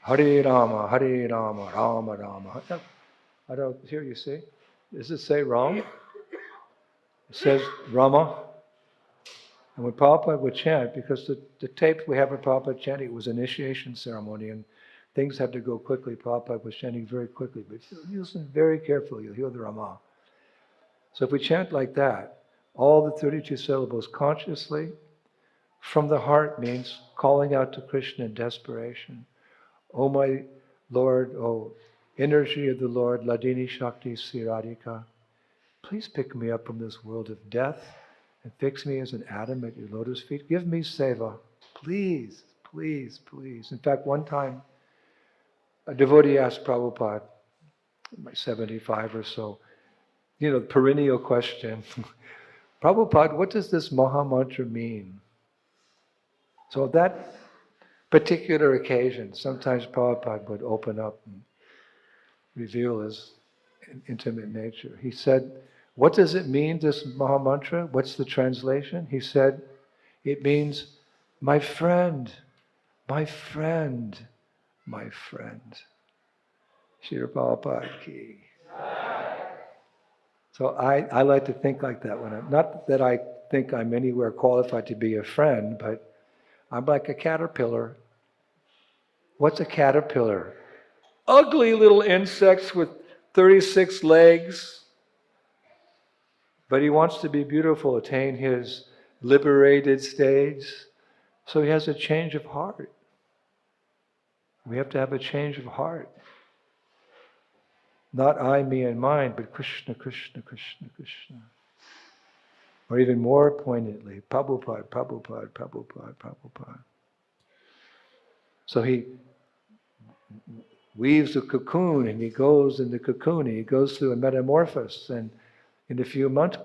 Hare Rama, Rama Rama. I don't hear you see. Does it say Ram? It says Rama. And when Prabhupada would chant, because the tape we have of Prabhupada chanting, it was an initiation ceremony, and things had to go quickly. Prabhupada was chanting very quickly, but if you listen very carefully, you'll hear the Rama. So if we chant like that, all the 32 syllables consciously, from the heart means calling out to Krishna in desperation. Oh my Lord, oh energy of the Lord, Ladini Shakti Siradhika, please pick me up from this world of death and fix me as an atom at your lotus feet. Give me seva. Please, please, please. In fact, one time, a devotee asked Prabhupada, 75 or so, the perennial question, Prabhupada, what does this Maha Mantra mean? So that particular occasion, sometimes Prabhupada would open up and reveal his intimate nature. He said, what does it mean, this Maha Mantra? What's the translation? He said, it means, my friend, my friend, my friend. Srila Prabhupada ki. So I like to think like that. Not that I think I'm anywhere qualified to be a friend, but I'm like a caterpillar. What's a caterpillar? Ugly little insects with 36 legs. But he wants to be beautiful, attain his liberated stage. So he has a change of heart. We have to have a change of heart. Not I, me, and mine, but Krishna, Krishna, Krishna, Krishna. Or even more poignantly, Prabhupada, Prabhupada, Prabhupada, Prabhupada. So he weaves a cocoon and he goes in the cocoon, he goes through a metamorphosis, and in a few months,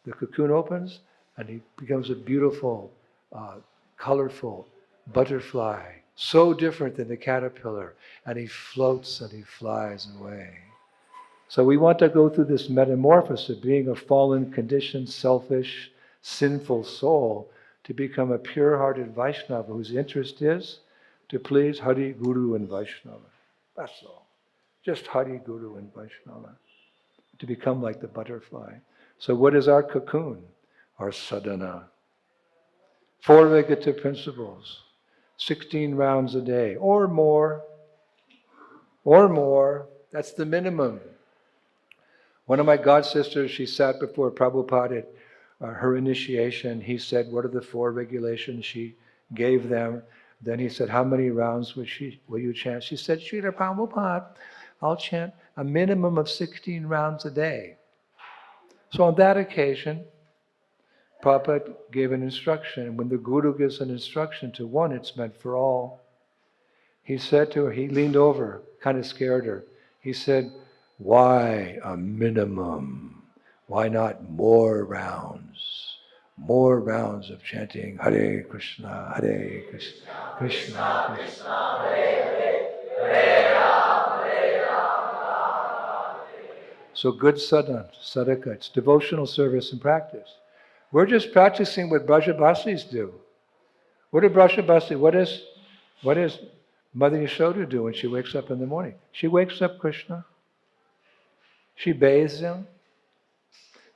the cocoon opens and he becomes a beautiful, colorful butterfly, so different than the caterpillar, and he floats and he flies away. So we want to go through this metamorphosis of being a fallen, conditioned, selfish, sinful soul to become a pure-hearted Vaishnava whose interest is to please Hari, Guru, and Vaishnava. That's all. Just Hari, Guru, and Vaishnava. To become like the butterfly. So what is our cocoon? Our sadhana. 4 negative principles. 16 rounds a day, or more. That's the minimum. One of my god sisters, she sat before Prabhupada at her initiation. He said, what are the 4 regulations? She gave them. Then he said, how many rounds will you chant? She said, Srila Prabhupada, I'll chant a minimum of 16 rounds a day. So on that occasion, Prabhupada gave an instruction. When the Guru gives an instruction to one, it's meant for all. He said to her, he leaned over, kind of scared her. He said, why a minimum? Why not more rounds? More rounds of chanting Hare Krishna, Krishna, Krishna, So good sadhaka, it's devotional service and practice. We're just practicing what Brajabasis do. What does Mother Yashoda do when she wakes up in the morning? She wakes up Krishna. She bathes him.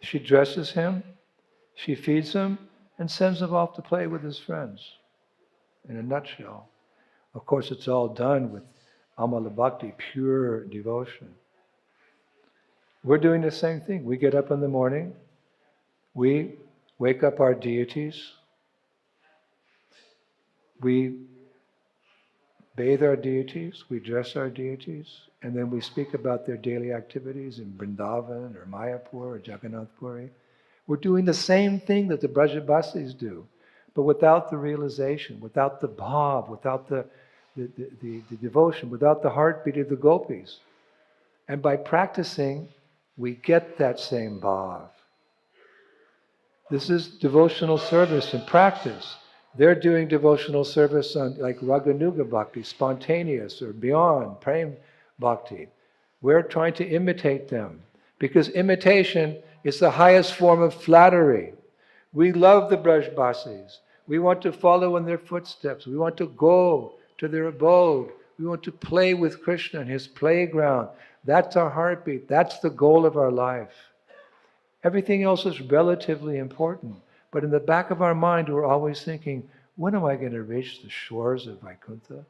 She dresses him. She feeds him and sends him off to play with his friends. In a nutshell. Of course, it's all done with Amala Bhakti, pure devotion. We're doing the same thing. We get up in the morning. We wake up our deities. We bathe our deities, we dress our deities, and then we speak about their daily activities in Vrindavan or Mayapur or Jagannath Puri. We're doing the same thing that the Brajabasis do, but without the realization, without the bhav, without the devotion, without the heartbeat of the gopis. And by practicing, we get that same bhav. This is devotional service and practice. They're doing devotional service on like Raganuga Bhakti, spontaneous or beyond, Prem Bhakti. We're trying to imitate them because imitation is the highest form of flattery. We love the Brajbasis. We want to follow in their footsteps. We want to go to their abode. We want to play with Krishna in his playground. That's our heartbeat. That's the goal of our life. Everything else is relatively important. But in the back of our mind, we're always thinking, when am I going to reach the shores of Vaikuntha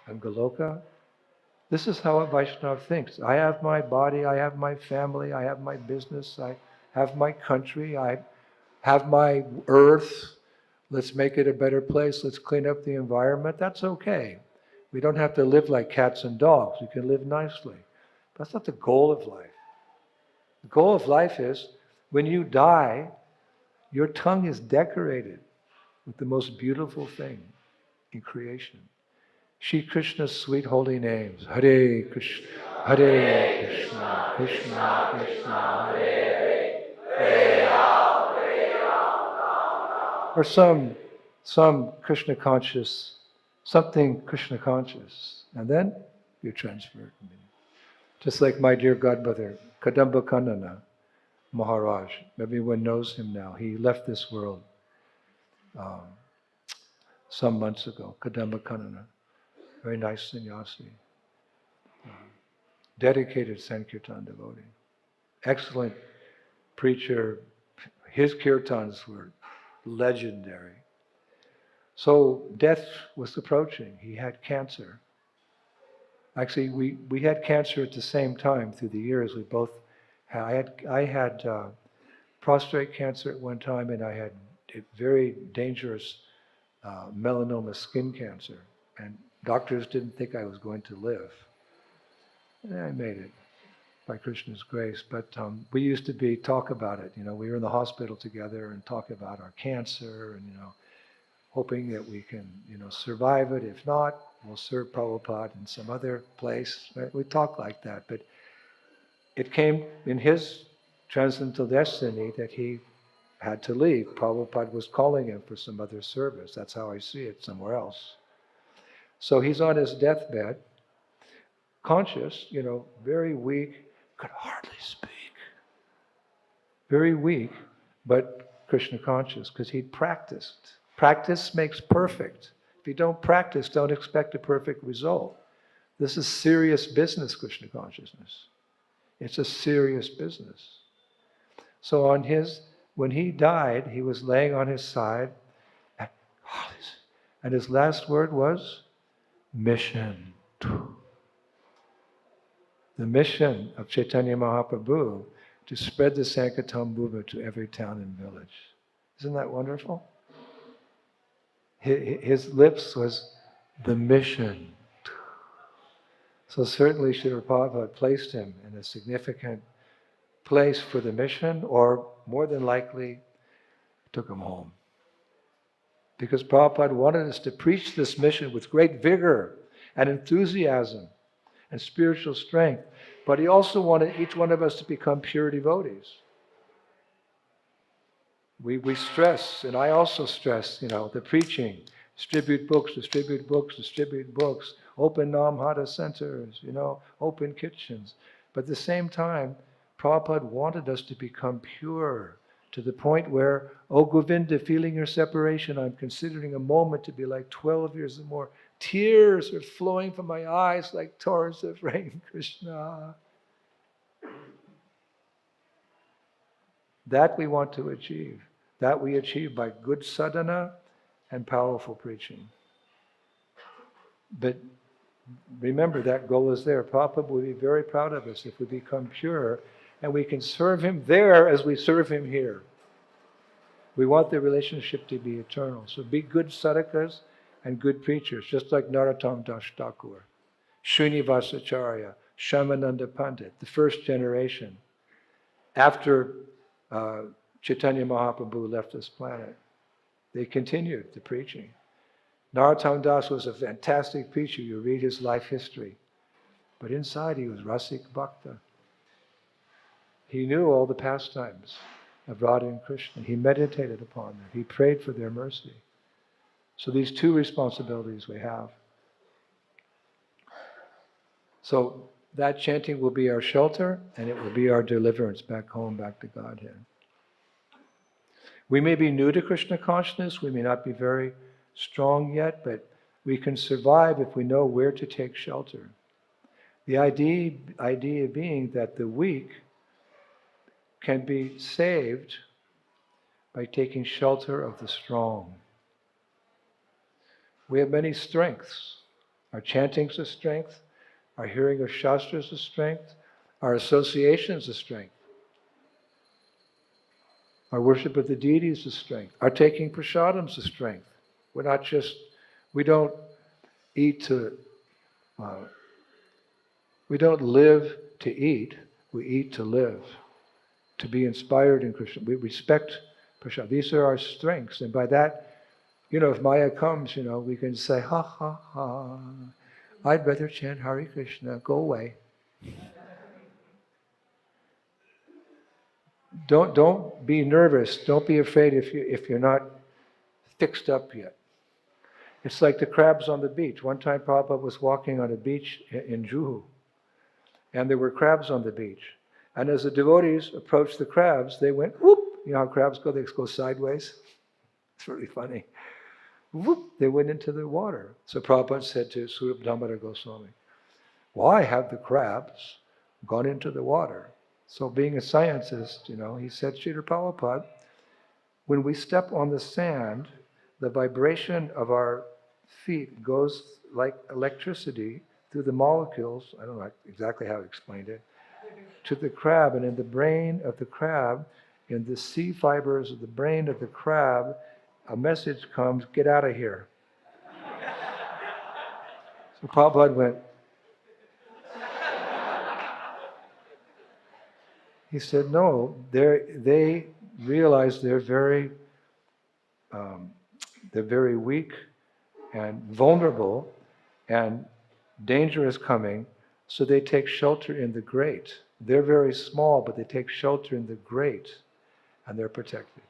and Goloka? This is how a Vaishnava thinks. I have my body, I have my family, I have my business, I have my country, I have my earth. Let's make it a better place. Let's clean up the environment. That's okay. We don't have to live like cats and dogs. We can live nicely. That's not the goal of life. The goal of life is, when you die, your tongue is decorated with the most beautiful thing in creation. Shri Krishna's sweet holy names. Hare Krishna, Hare Krishna, Krishna Krishna, Hare Hare, or some Krishna conscious, something Krishna conscious. And then you're transferred. Just like my dear godmother, Kadamba Kanana Maharaj. Everyone knows him now. He left this world some months ago. Kadamba Kanana. Very nice sannyasi. Dedicated Sankirtan devotee. Excellent preacher. His kirtans were legendary. So death was approaching. He had cancer. Actually, we had cancer at the same time through the years. We both had, I had prostate cancer at one time, and I had a very dangerous melanoma skin cancer. And doctors didn't think I was going to live. And I made it by Krishna's grace. But we used to talk about it. We were in the hospital together and talk about our cancer and, hoping that we can, survive it. If not, we'll serve Prabhupada in some other place. We talk like that. But it came in his transcendental destiny that he had to leave. Prabhupada was calling him for some other service. That's how I see it, somewhere else. So he's on his deathbed, conscious, very weak, could hardly speak. Very weak, but Krishna conscious, because he'd practiced. Practice makes perfect. If you don't practice, don't expect a perfect result. This is serious business, Krishna consciousness. It's a serious business. So when he died, he was laying on his side, and his last word was, mission. the mission of Chaitanya Mahaprabhu to spread the Sankirtan movement to every town and village. Isn't that wonderful? His lips was the mission. So certainly Srila Prabhupada placed him in a significant place for the mission, or more than likely took him home. Because Prabhupada wanted us to preach this mission with great vigor and enthusiasm and spiritual strength, but he also wanted each one of us to become pure devotees. We stress, and I also stress, the preaching, distribute books, distribute books, distribute books, open Namhata centers, open kitchens. But at the same time, Prabhupada wanted us to become pure to the point where, oh Govinda, feeling your separation, I'm considering a moment to be like 12 years or more. Tears are flowing from my eyes like torrents of rain, Krishna. That we want to achieve. That we achieve by good sadhana and powerful preaching. But remember, that goal is there. Prabhupada will be very proud of us if we become pure and we can serve him there as we serve him here. We want the relationship to be eternal. So be good sadhakas and good preachers, just like Narottam Das Thakur, Srinivasacharya, Shyamananda Pandit, the first generation, after Chaitanya Mahaprabhu left this planet. They continued the preaching. Narottam Das was a fantastic preacher. You read his life history. But inside he was Rasik Bhakta. He knew all the pastimes of Radha and Krishna. He meditated upon them. He prayed for their mercy. So these two responsibilities we have. So that chanting will be our shelter, and it will be our deliverance back home, back to Godhead. We may be new to Krishna consciousness, we may not be very strong yet, but we can survive if we know where to take shelter. The idea being that the weak can be saved by taking shelter of the strong. We have many strengths. Our chanting's a strength, our hearing of Shastra's a strength, our association's a strength. Our worship of the deity is a strength. Our taking prasadam's a strength. We don't eat to, we don't live to eat, we eat to live, to be inspired in Krishna. We respect prasadam. These are our strengths, and by that, if Maya comes, we can say, ha ha ha, I'd rather chant Hare Krishna, go away. Don't be nervous. Don't be afraid if you're not fixed up yet. It's like the crabs on the beach. One time Prabhupada was walking on a beach in Juhu, and there were crabs on the beach. And as the devotees approached the crabs, they went, whoop! You know how crabs go? They go sideways. It's really funny. Whoop! They went into the water. So Prabhupada said to Swarup Damodar Goswami, why have the crabs gone into the water? So being a scientist, he said, Srila Prabhupada, when we step on the sand, the vibration of our feet goes like electricity through the molecules, I don't know exactly how he explained it, to the crab. And in the brain of the crab, in the C fibers of the brain of the crab, a message comes, get out of here. So Prabhupada went, he said, no, they realize they're very weak and vulnerable, and danger is coming, so they take shelter in the great. They're very small, but they take shelter in the great, and they're protected.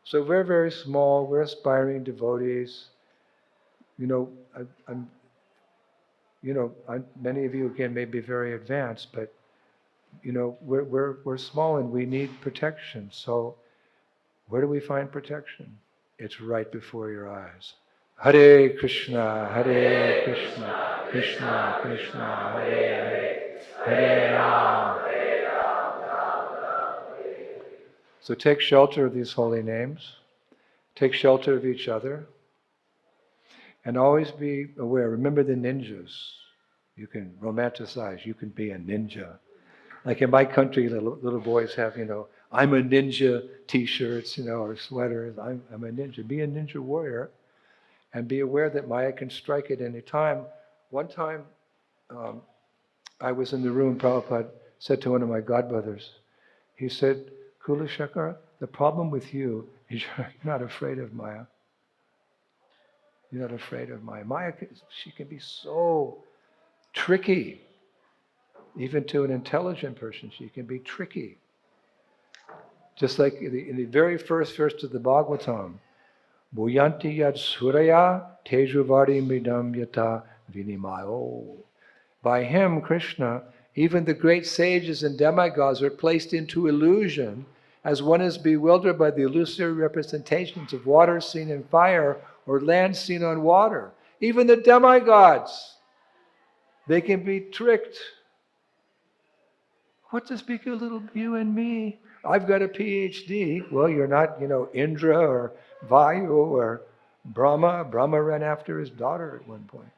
So we're very small, we're aspiring devotees. Many of you again may be very advanced, but we're small and we need protection. So where do we find protection? It's right before your eyes. Hare Krishna, Hare Krishna, Krishna Krishna, Hare Hare, Hare Ram. So take shelter of these holy names. Take shelter of each other. And always be aware. Remember the ninjas. You can romanticize. You can be a ninja. Like in my country, little boys have, I'm a ninja T-shirts, or sweaters. I'm a ninja. Be a ninja warrior, and be aware that Maya can strike at any time. One time, I was in the room. Prabhupada said to one of my godbrothers, he said, Kulashekara, the problem with you is you're not afraid of Maya. You're not afraid of Maya. Maya, she can be so tricky. Even to an intelligent person, she can be tricky. Just like in the very first verse of the Bhagavatam, Bhuyanti yad suraya tejuvari midam yata vinimayo. By him, Krishna, even the great sages and demigods are placed into illusion as one is bewildered by the illusory representations of water seen in fire or land seen on water. Even the demigods, they can be tricked. What to speak of little you and me? I've got a PhD. Well, you're not, Indra or Vayu or Brahma. Brahma ran after his daughter at one point.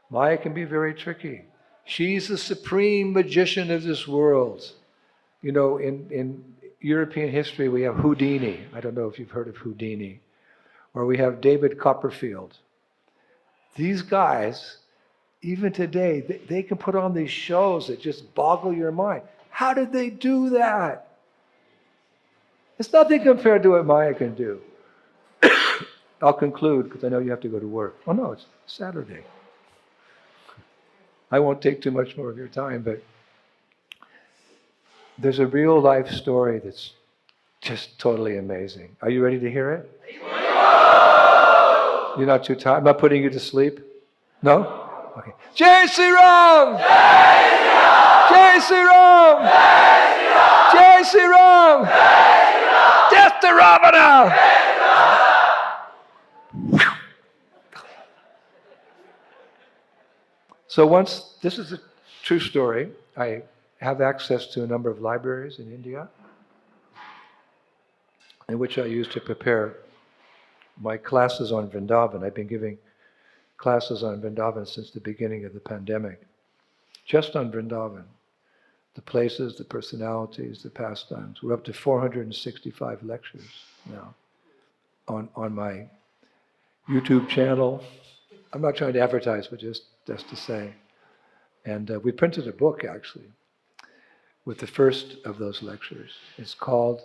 Maya can be very tricky. She's the supreme magician of this world. In European history, we have Houdini. I don't know if you've heard of Houdini. Or we have David Copperfield. These guys, even today, they can put on these shows that just boggle your mind. How did they do that? It's nothing compared to what Maya can do. I'll conclude, because I know you have to go to work. Oh no, it's Saturday. I won't take too much more of your time, but there's a real life story that's just totally amazing. Are you ready to hear it? You're not too tired? I'm not putting you to sleep? No? Okay. Jai Sri Ram! Jai Sri Ram! Jai Sri Ram! Death to Ravana! So this is a true story. I have access to a number of libraries in India, in which I use to prepare my classes on Vrindavan. I've been giving classes on Vrindavan since the beginning of the pandemic. Just on Vrindavan. The places, the personalities, the pastimes. We're up to 465 lectures now on my YouTube channel. I'm not trying to advertise, but just to say. And we printed a book, actually, with the first of those lectures. It's called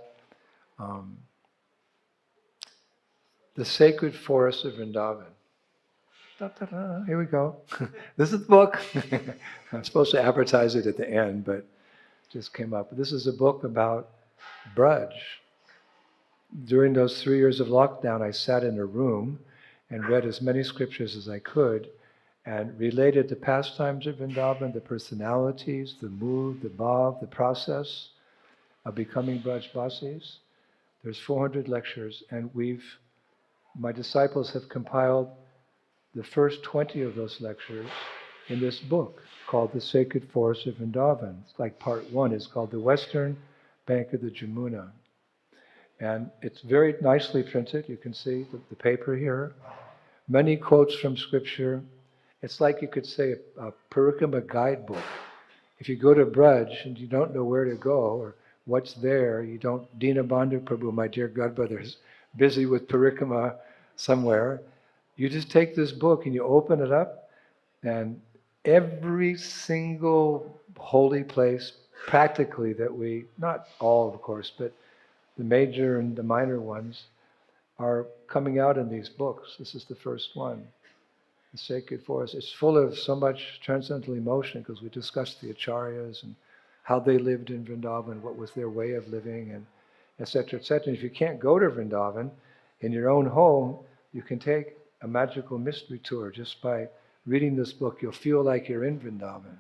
The Sacred Forest of Vrindavan. Da-da-da, here we go. This is the book. I'm supposed to advertise it at the end, but it just came up. This is a book about Braj. During those 3 years of lockdown, I sat in a room and read as many scriptures as I could and related the pastimes of Vrindavan, the personalities, the mood, the bhav, the process of becoming Brajvasis. There's 400 lectures, and my disciples have compiled the first 20 of those lectures in this book called The Sacred Forest of Vrindavan. It's like part 1 is called The Western Bank of the Jamuna. And it's very nicely printed. You can see the paper here. Many quotes from scripture. It's like you could say a Parikrama guidebook. If you go to Braj and you don't know where to go or what's there, Dinabandhu Prabhu, my dear godbrother, is busy with Parikrama somewhere. You just take this book and you open it up, and every single holy place, practically, that not all of course, but the major and the minor ones, are coming out in these books. This is the first one, The Sacred Forest. It's full of so much transcendental emotion because we discussed the acharyas and how they lived in Vrindavan, what was their way of living, and etc., etc. And if you can't go to Vrindavan, in your own home, you can take a magical mystery tour. Just by reading this book, you'll feel like you're in Vrindavan.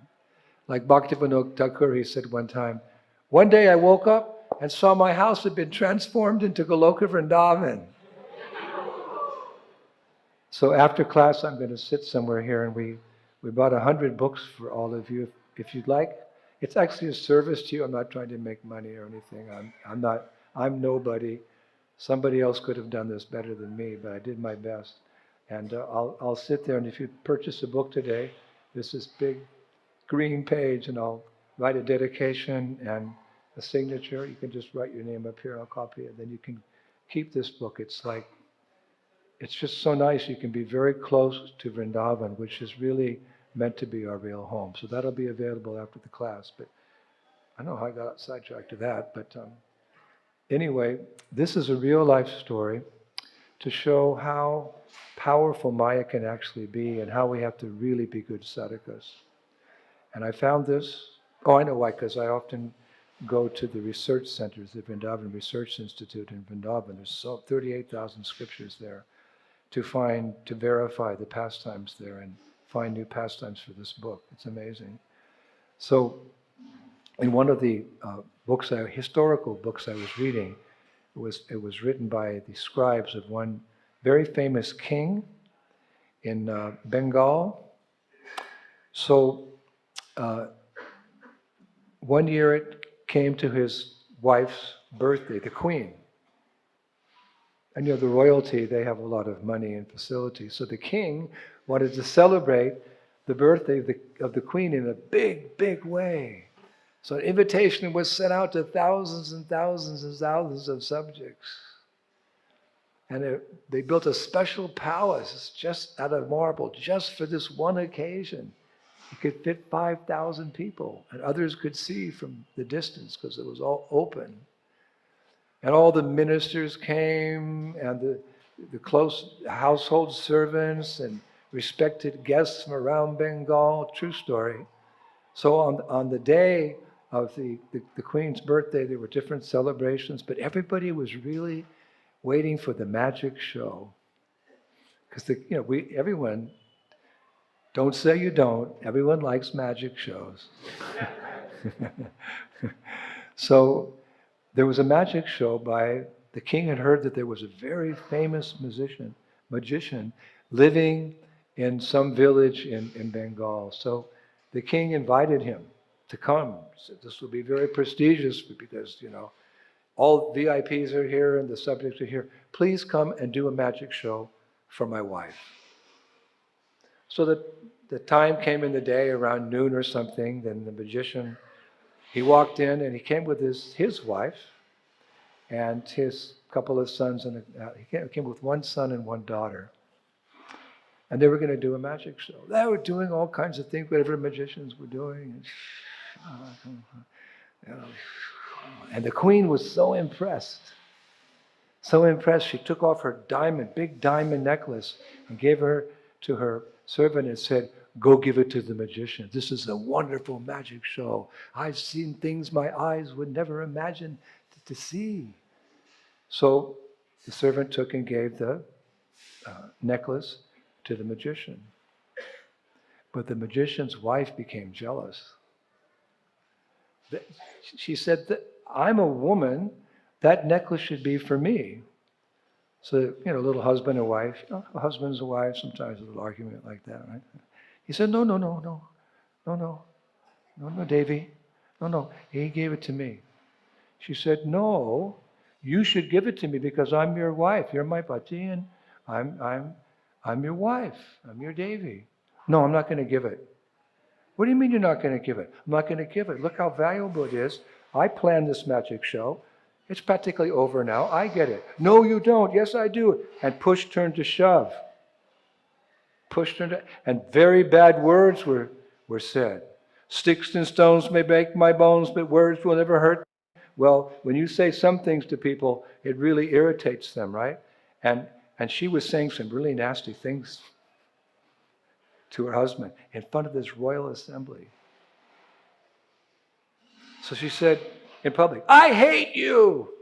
Like Bhaktivinoda Thakur, he said one time, one day I woke up and saw my house had been transformed into Goloka Vrindavan. So after class, I'm going to sit somewhere here, and we bought 100 books for all of you, if you'd like. It's actually a service to you. I'm not trying to make money or anything. I'm nobody. Somebody else could have done this better than me, but I did my best. And I'll sit there, and if you purchase a book today, there's this big green page, and I'll write a dedication and a signature. You can just write your name up here, I'll copy it. Then you can keep this book. It's just so nice. You can be very close to Vrindavan, which is really meant to be our real home. So that'll be available after the class. But I don't know how I got sidetracked to that. But anyway, this is a real life story to show how powerful Maya can actually be and how we have to really be good sadhakas. And I found this, I know why, because I often go to the research centers, the Vrindavan Research Institute in Vrindavan. There's 38,000 scriptures there to verify the pastimes there and find new pastimes for this book. It's amazing. So in one of the historical books I was reading, it was written by the scribes of one very famous king in Bengal. So one year it came to his wife's birthday, the queen. And the royalty, they have a lot of money and facilities. So the king wanted to celebrate the birthday of the queen in a big, big way. So an invitation was sent out to thousands and thousands and thousands of subjects. And they built a special palace just out of marble, just for this one occasion. It could fit 5,000 people, and others could see from the distance because it was all open. And all the ministers came, and the close household servants, and respected guests from around Bengal. True story. So on the day of the Queen's birthday, there were different celebrations, but everybody was really waiting for the magic show. Because everyone, don't say you don't, everyone likes magic shows. So there was a magic show by, the king had heard that there was a very famous magician living in some village in Bengal. So the king invited him to come. Said this will be very prestigious because, all VIPs are here and the subjects are here. Please come and do a magic show for my wife. So the time came in the day around noon or something, then the magician, he walked in and he came with his wife and his couple of sons, and he came with one son and one daughter. And they were going to do a magic show. They were doing all kinds of things, whatever magicians were doing. And the queen was so impressed. So impressed, she took off her big diamond necklace and gave her to her servant and said, "Go give it to the magician. This is a wonderful magic show. I've seen things my eyes would never imagine to see." So the servant took and gave the necklace to the magician. But the magician's wife became jealous. She said, "I'm a woman, that necklace should be for me." So, little husband and wife, husbands and wives, sometimes a little argument like that, right? He said, no, Devi, no, he gave it to me. She said, "No, you should give it to me because I'm your wife. You're my pati, and I'm your wife. I'm your Devi." "No, I'm not going to give it." "What do you mean you're not going to give it?" "I'm not going to give it. Look how valuable it is. I planned this magic show. It's practically over now. I get it." "No, you don't." "Yes, I do." And push turned to shove. And very bad words were said. "Sticks and stones may break my bones, but words will never hurt." Well, when you say some things to people, it really irritates them, right? And she was saying some really nasty things to her husband in front of this royal assembly. So she said in public, "I hate you."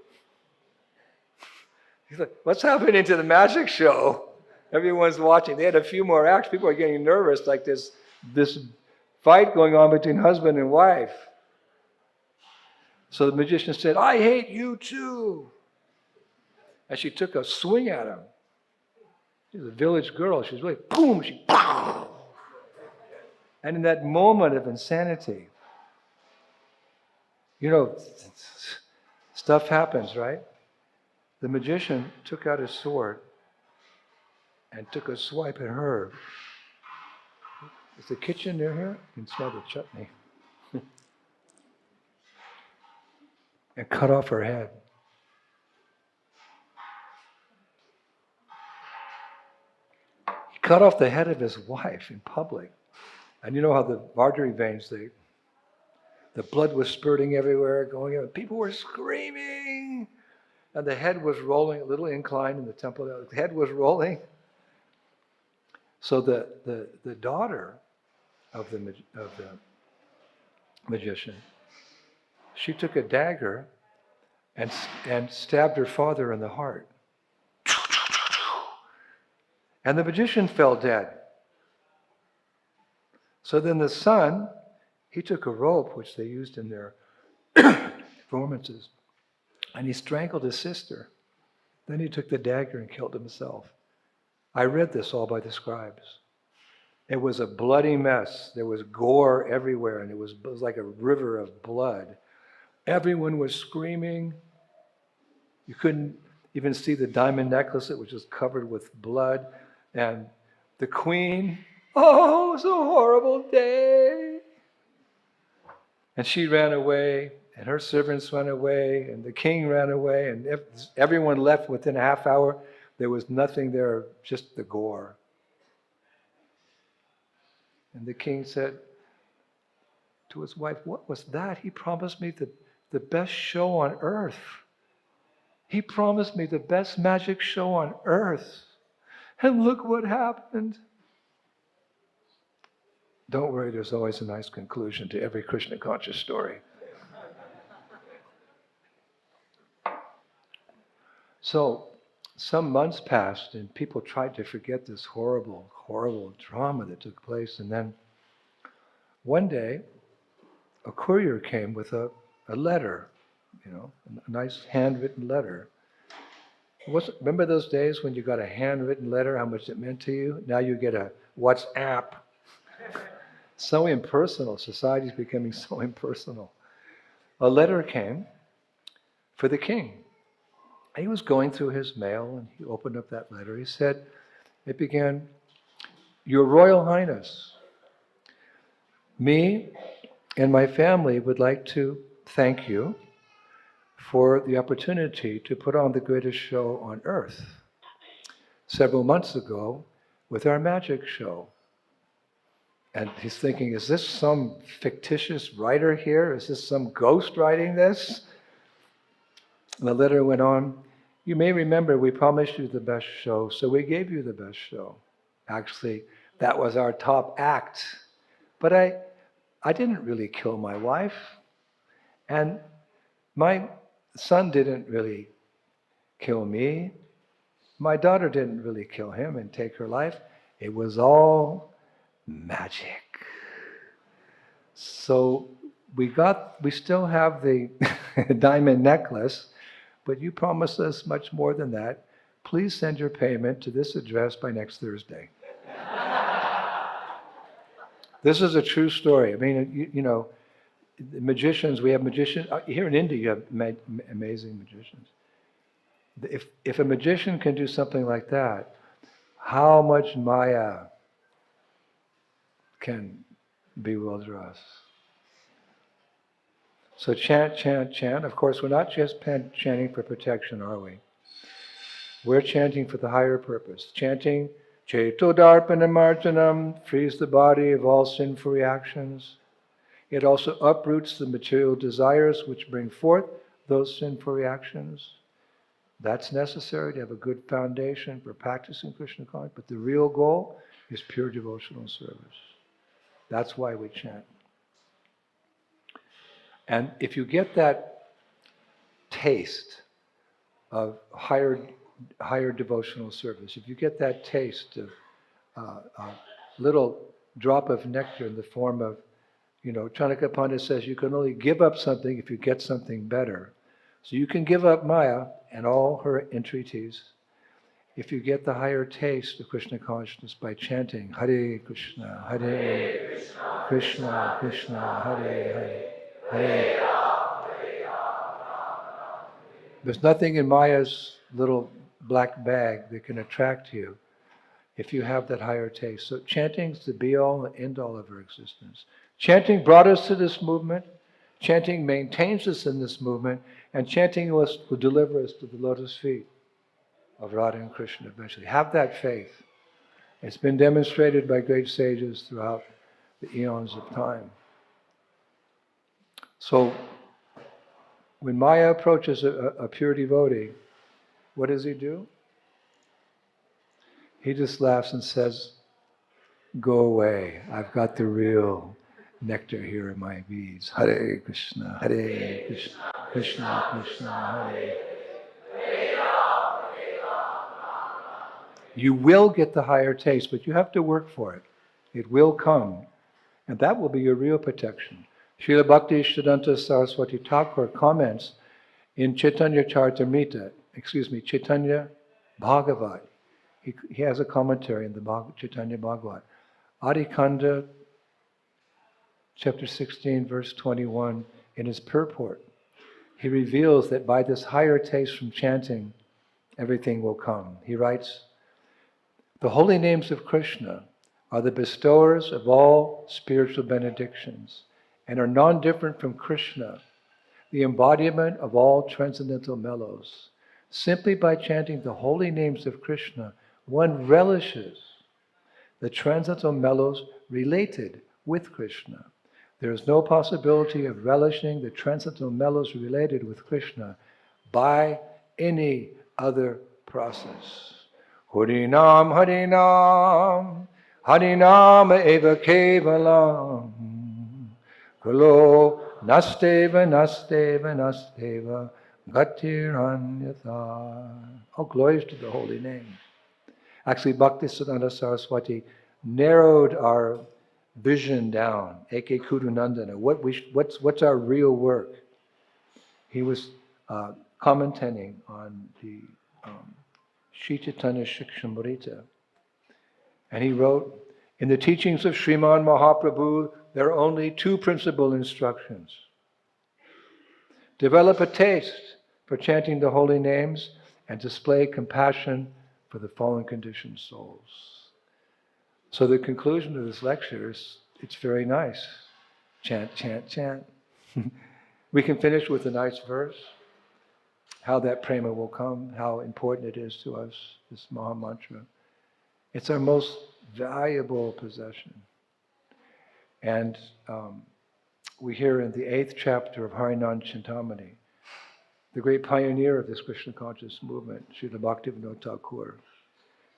He's like, "What's happening to the magic show?" Everyone's watching. They had a few more acts. People are getting nervous, like this fight going on between husband and wife. So the magician said, "I hate you too." And she took a swing at him. She was a village girl. She was really, boom, pow. And in that moment of insanity, stuff happens, right? The magician took out his sword and took a swipe at her. Is the kitchen near here? You can smell the chutney. And cut off her head. He cut off the head of his wife in public. And you know how the artery veins, the blood was spurting everywhere, going in. People were screaming. And the head was rolling, a little incline in the temple. The head was rolling. So the daughter of the magician, she took a dagger and stabbed her father in the heart. And the magician fell dead. So then the son, he took a rope, which they used in their performances, and he strangled his sister. Then he took the dagger and killed himself. I read this all by the scribes. It was a bloody mess. There was gore everywhere, and it was like a river of blood. Everyone was screaming. You couldn't even see the diamond necklace. It was just covered with blood. And the queen, oh, it was a horrible day. And she ran away, and her servants ran away, and the king ran away, and everyone left within a half hour. There was nothing there, just the gore. And the king said to his wife, what was that? He promised me the best show on earth. He promised me the best magic show on earth. And look what happened. Don't worry, there's always a nice conclusion to every Krishna conscious story. So, some months passed and people tried to forget this horrible, horrible drama that took place. And then one day, a courier came with a letter, a nice handwritten letter. Remember those days when you got a handwritten letter, how much it meant to you? Now you get a WhatsApp. So impersonal. Society's becoming so impersonal. A letter came for the king. He was going through his mail and he opened up that letter. He said, it began, Your Royal Highness, me and my family would like to thank you for the opportunity to put on the greatest show on earth several months ago with our magic show. And he's thinking, is this some fictitious writer here? Is this some ghost writing this? And the letter went on, you may remember we promised you the best show, so we gave you the best show. Actually, that was our top act. But I didn't really kill my wife. And my son didn't really kill me. My daughter didn't really kill him and take her life. It was all magic. So we still have the diamond necklace, but you promised us much more than that. Please send your payment to this address by next Thursday. This is a true story. I mean, magicians, we have magicians. Here in India, you have amazing magicians. If a magician can do something like that, how much Maya can bewilder us? So chant, chant, chant. Of course, we're not just chanting for protection, are we? We're chanting for the higher purpose. Chanting, Cetodarpanamartanam, frees the body of all sinful reactions. It also uproots the material desires which bring forth those sinful reactions. That's necessary to have a good foundation for practicing Krishna consciousness, but the real goal is pure devotional service. That's why we chant. And if you get that taste of higher devotional service, if you get that taste of a little drop of nectar in the form of, Chanakya Pandit says you can only give up something if you get something better. So you can give up Maya and all her entreaties if you get the higher taste of Krishna consciousness by chanting Hare Krishna, Hare Krishna, Krishna Krishna, Hare Hare, Hare. There's nothing in Maya's little black bag that can attract you if you have that higher taste. So chanting is the be-all and end-all of our existence. Chanting brought us to this movement. Chanting maintains us in this movement. And chanting will deliver us to the lotus feet of Radha and Krishna eventually. Have that faith. It's been demonstrated by great sages throughout the eons of time. So, when Maya approaches a pure devotee, what does he do? He just laughs and says, "Go away. I've got the real nectar here in my beads. Hare Krishna, Hare Krishna, Krishna Krishna, Hare." You will get the higher taste, but you have to work for it. It will come. And that will be your real protection. Srila Bhakti Siddhanta Saraswati Thakur comments in Chaitanya Chaitanya Bhagavat. He has a commentary in the Chaitanya Bhagavat. Adhikanda, chapter 16, verse 21, in his purport, he reveals that by this higher taste from chanting, everything will come. He writes, "The holy names of Krishna are the bestowers of all spiritual benedictions and are non-different from Krishna, the embodiment of all transcendental mellows. Simply by chanting the holy names of Krishna, one relishes the transcendental mellows related with Krishna. There is no possibility of relishing the transcendental mellows related with Krishna by any other process." Harinam, Harinam, Harinam eva kevalam. Kalo nasteva, nasteva, nasteva, gatiranyatha. Oh, glories to the holy name. Actually, Bhaktisiddhanta Saraswati narrowed our vision down. Eke Kudunandana. What's our real work? He was commenting on the Sri Chaitanya Shikshamrita. And he wrote, "In the teachings of Sriman Mahaprabhu, there are only two principal instructions. Develop a taste for chanting the holy names and display compassion for the fallen conditioned souls." So the conclusion of this lecture is, it's very nice. Chant, chant, chant. We can finish with a nice verse. How that prema will come, how important it is to us, this Maha Mantra. It's our most valuable possession. And we hear in the 8th chapter of Harinam Chintamani, the great pioneer of this Krishna conscious movement, Srila Bhaktivinoda Thakur.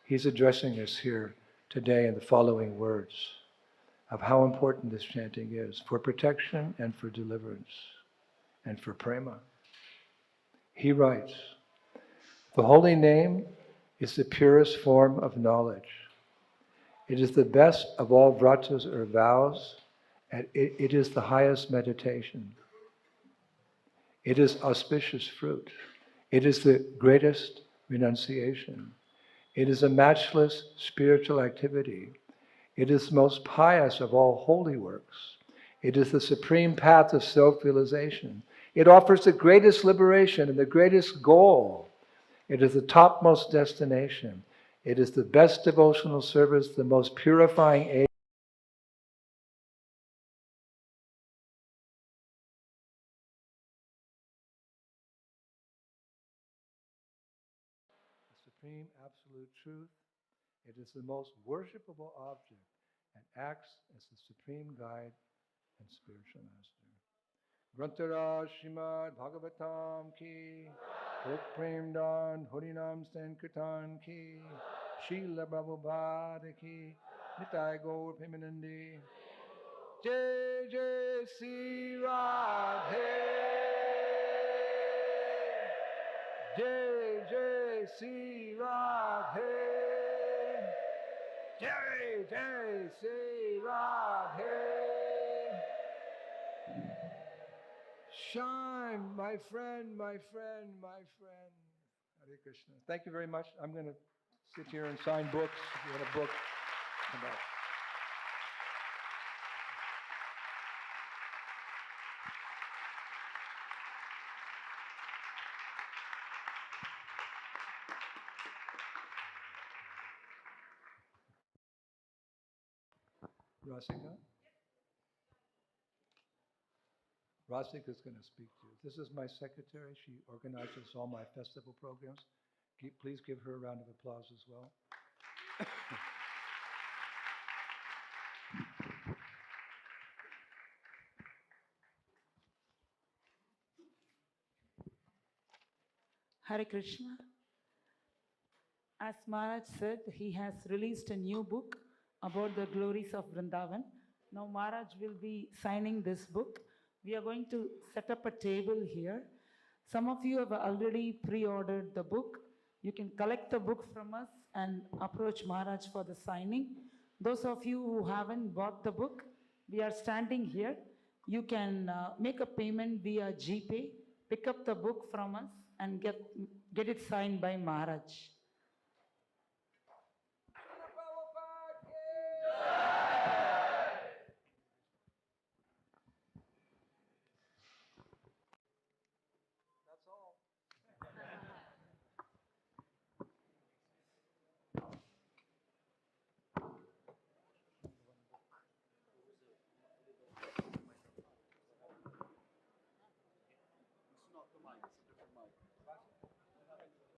He's addressing us here today in the following words of how important this chanting is for protection and for deliverance and for prema. He writes, "The holy name is the purest form of knowledge. It is the best of all vratas or vows, and it is the highest meditation. It is auspicious fruit. It is the greatest renunciation. It is a matchless spiritual activity. It is the most pious of all holy works. It is the supreme path of self-realization. It offers the greatest liberation and the greatest goal. It is the topmost destination. It is the best devotional service, the most purifying aid." The supreme absolute truth. It is the most worshipable object and acts as the supreme guide and spiritual master. Grantara Srimad Bhagavatam ki, Prek Prem Dan Harinam Sankirtan ki, Srila Prabhupada ki, Nitai Gaur Premanandi. Jai Jai Sri Radhe, Jai Jai Sri Radhe, Jai Jai Sri Radhe. Shine, my friend, my friend, my friend. Hare Krishna. Thank you very much. I'm going to sit here and sign books. If you want a book, come back. Rasika? Rasika is going to speak to you. This is my secretary. She organizes all my festival programs. Please give her a round of applause as well. Hare Krishna. As Maharaj said, he has released a new book about the glories of Vrindavan. Now Maharaj will be signing this book. We are going to set up a table here. Some of you have already pre-ordered the book. You can collect the book from us and approach Maharaj for the signing. Those of you who haven't bought the book, we are standing here. You can make a payment via GPay, pick up the book from us and get it signed by Maharaj.